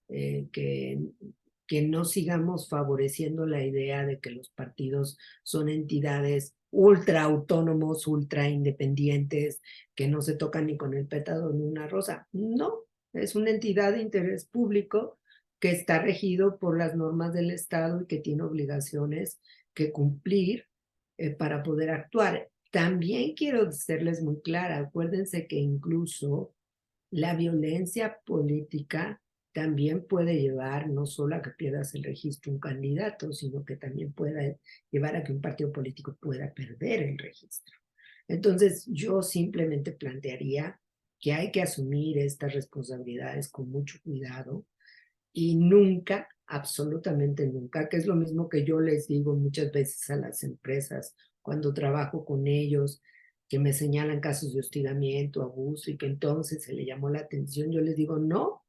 que no sigamos favoreciendo la idea de que los partidos son entidades ultra autónomos, ultra independientes, que no se tocan ni con el pétalo ni una rosa. No, es una entidad de interés público que está regido por las normas del Estado y que tiene obligaciones que cumplir para poder actuar. También quiero serles muy clara, acuérdense que incluso la violencia política también puede llevar no solo a que pierdas el registro un candidato, sino que también puede llevar a que un partido político pueda perder el registro. Entonces, yo simplemente plantearía que hay que asumir estas responsabilidades con mucho cuidado y nunca, absolutamente nunca, que es lo mismo que yo les digo muchas veces a las empresas cuando trabajo con ellos, que me señalan casos de hostigamiento, abuso y que entonces se le llamó la atención, yo les digo, no,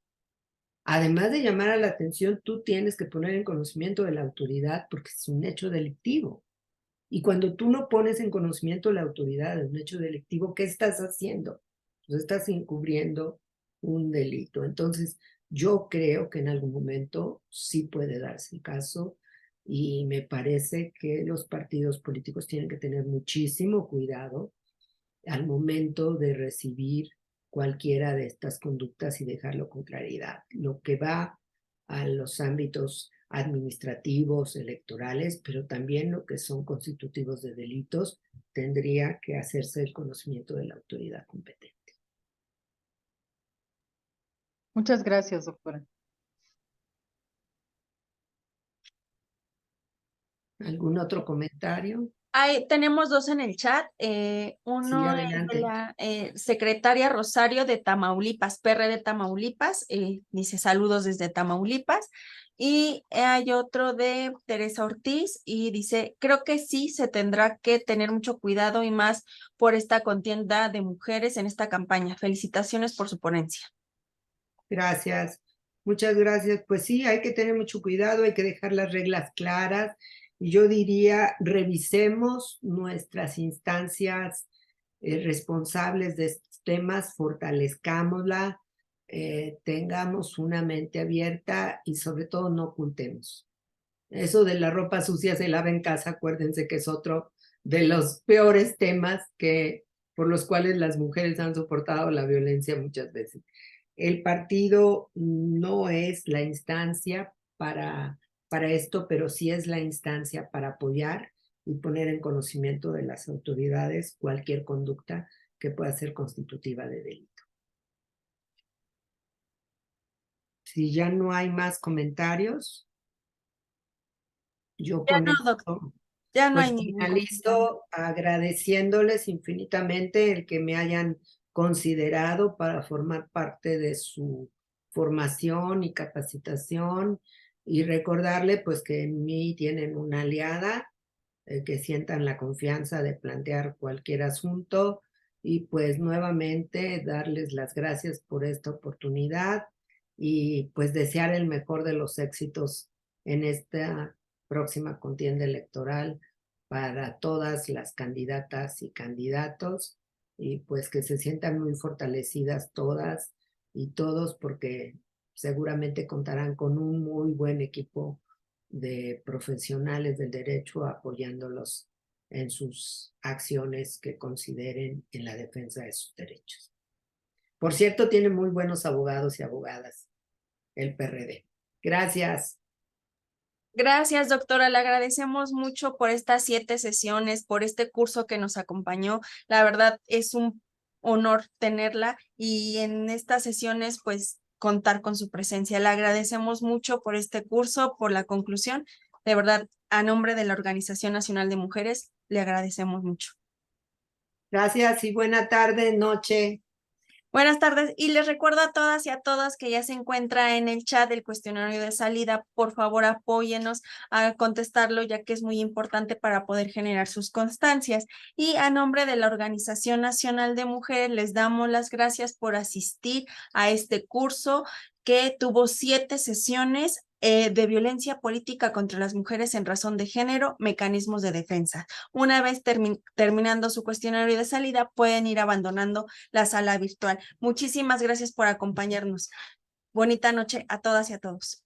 además de llamar a la atención, tú tienes que poner en conocimiento de la autoridad porque es un hecho delictivo. Y cuando tú no pones en conocimiento de la autoridad de un hecho delictivo, ¿qué estás haciendo? Pues estás encubriendo un delito. Entonces, yo creo que en algún momento sí puede darse el caso y me parece que los partidos políticos tienen que tener muchísimo cuidado al momento de recibir cualquiera de estas conductas y dejarlo con claridad. Lo que va a los ámbitos administrativos, electorales, pero también lo que son constitutivos de delitos, tendría que hacerse el conocimiento de la autoridad competente. Muchas gracias, doctora. ¿Algún otro comentario? Tenemos dos en el chat. Sí, Uno es de adelante. la secretaria Rosario de Tamaulipas, PR de Tamaulipas. Dice saludos desde Tamaulipas. Y hay otro de Teresa Ortiz y dice, creo que sí se tendrá que tener mucho cuidado y más por esta contienda de mujeres en esta campaña. Felicitaciones por su ponencia. Gracias, muchas gracias. Pues sí, hay que tener mucho cuidado, hay que dejar las reglas claras. Y yo diría, revisemos nuestras instancias responsables de estos temas, fortalezcámosla, tengamos una mente abierta y sobre todo no ocultemos. Eso de la ropa sucia se lava en casa, acuérdense que es otro de los peores temas por los cuales las mujeres han soportado la violencia muchas veces. El partido no es la instancia para esto, pero sí es la instancia para apoyar y poner en conocimiento de las autoridades cualquier conducta que pueda ser constitutiva de delito. Si ya no hay más comentarios, yo Ya con no, doctor, esto ya no hay pues ningún comentario. finalizo agradeciéndoles infinitamente el que me hayan considerado para formar parte de su formación y capacitación y recordarle pues que en mí tienen una aliada, que sientan la confianza de plantear cualquier asunto y pues nuevamente darles las gracias por esta oportunidad y pues desear el mejor de los éxitos en esta próxima contienda electoral para todas las candidatas y candidatos y pues que se sientan muy fortalecidas todas y todos porque seguramente contarán con un muy buen equipo de profesionales del derecho, apoyándolos en sus acciones que consideren en la defensa de sus derechos. Por cierto, tiene muy buenos abogados y abogadas el PRD. Gracias. Gracias, doctora. Le agradecemos mucho por estas 7 sesiones, por este curso que nos acompañó. La verdad es un honor tenerla y en estas sesiones, pues, contar con su presencia. Le agradecemos mucho por este curso, por la conclusión. De verdad, a nombre de la Organización Nacional de Mujeres, le agradecemos mucho. Gracias y buena tarde, noche. Buenas tardes y les recuerdo a todas y a todos que ya se encuentra en el chat el cuestionario de salida. Por favor, apóyenos a contestarlo ya que es muy importante para poder generar sus constancias. Y a nombre de la Organización Nacional de Mujeres les damos las gracias por asistir a este curso que tuvo 7 sesiones de violencia política contra las mujeres en razón de género, mecanismos de defensa. Una vez terminando su cuestionario de salida, pueden ir abandonando la sala virtual. Muchísimas gracias por acompañarnos. Bonita noche a todas y a todos.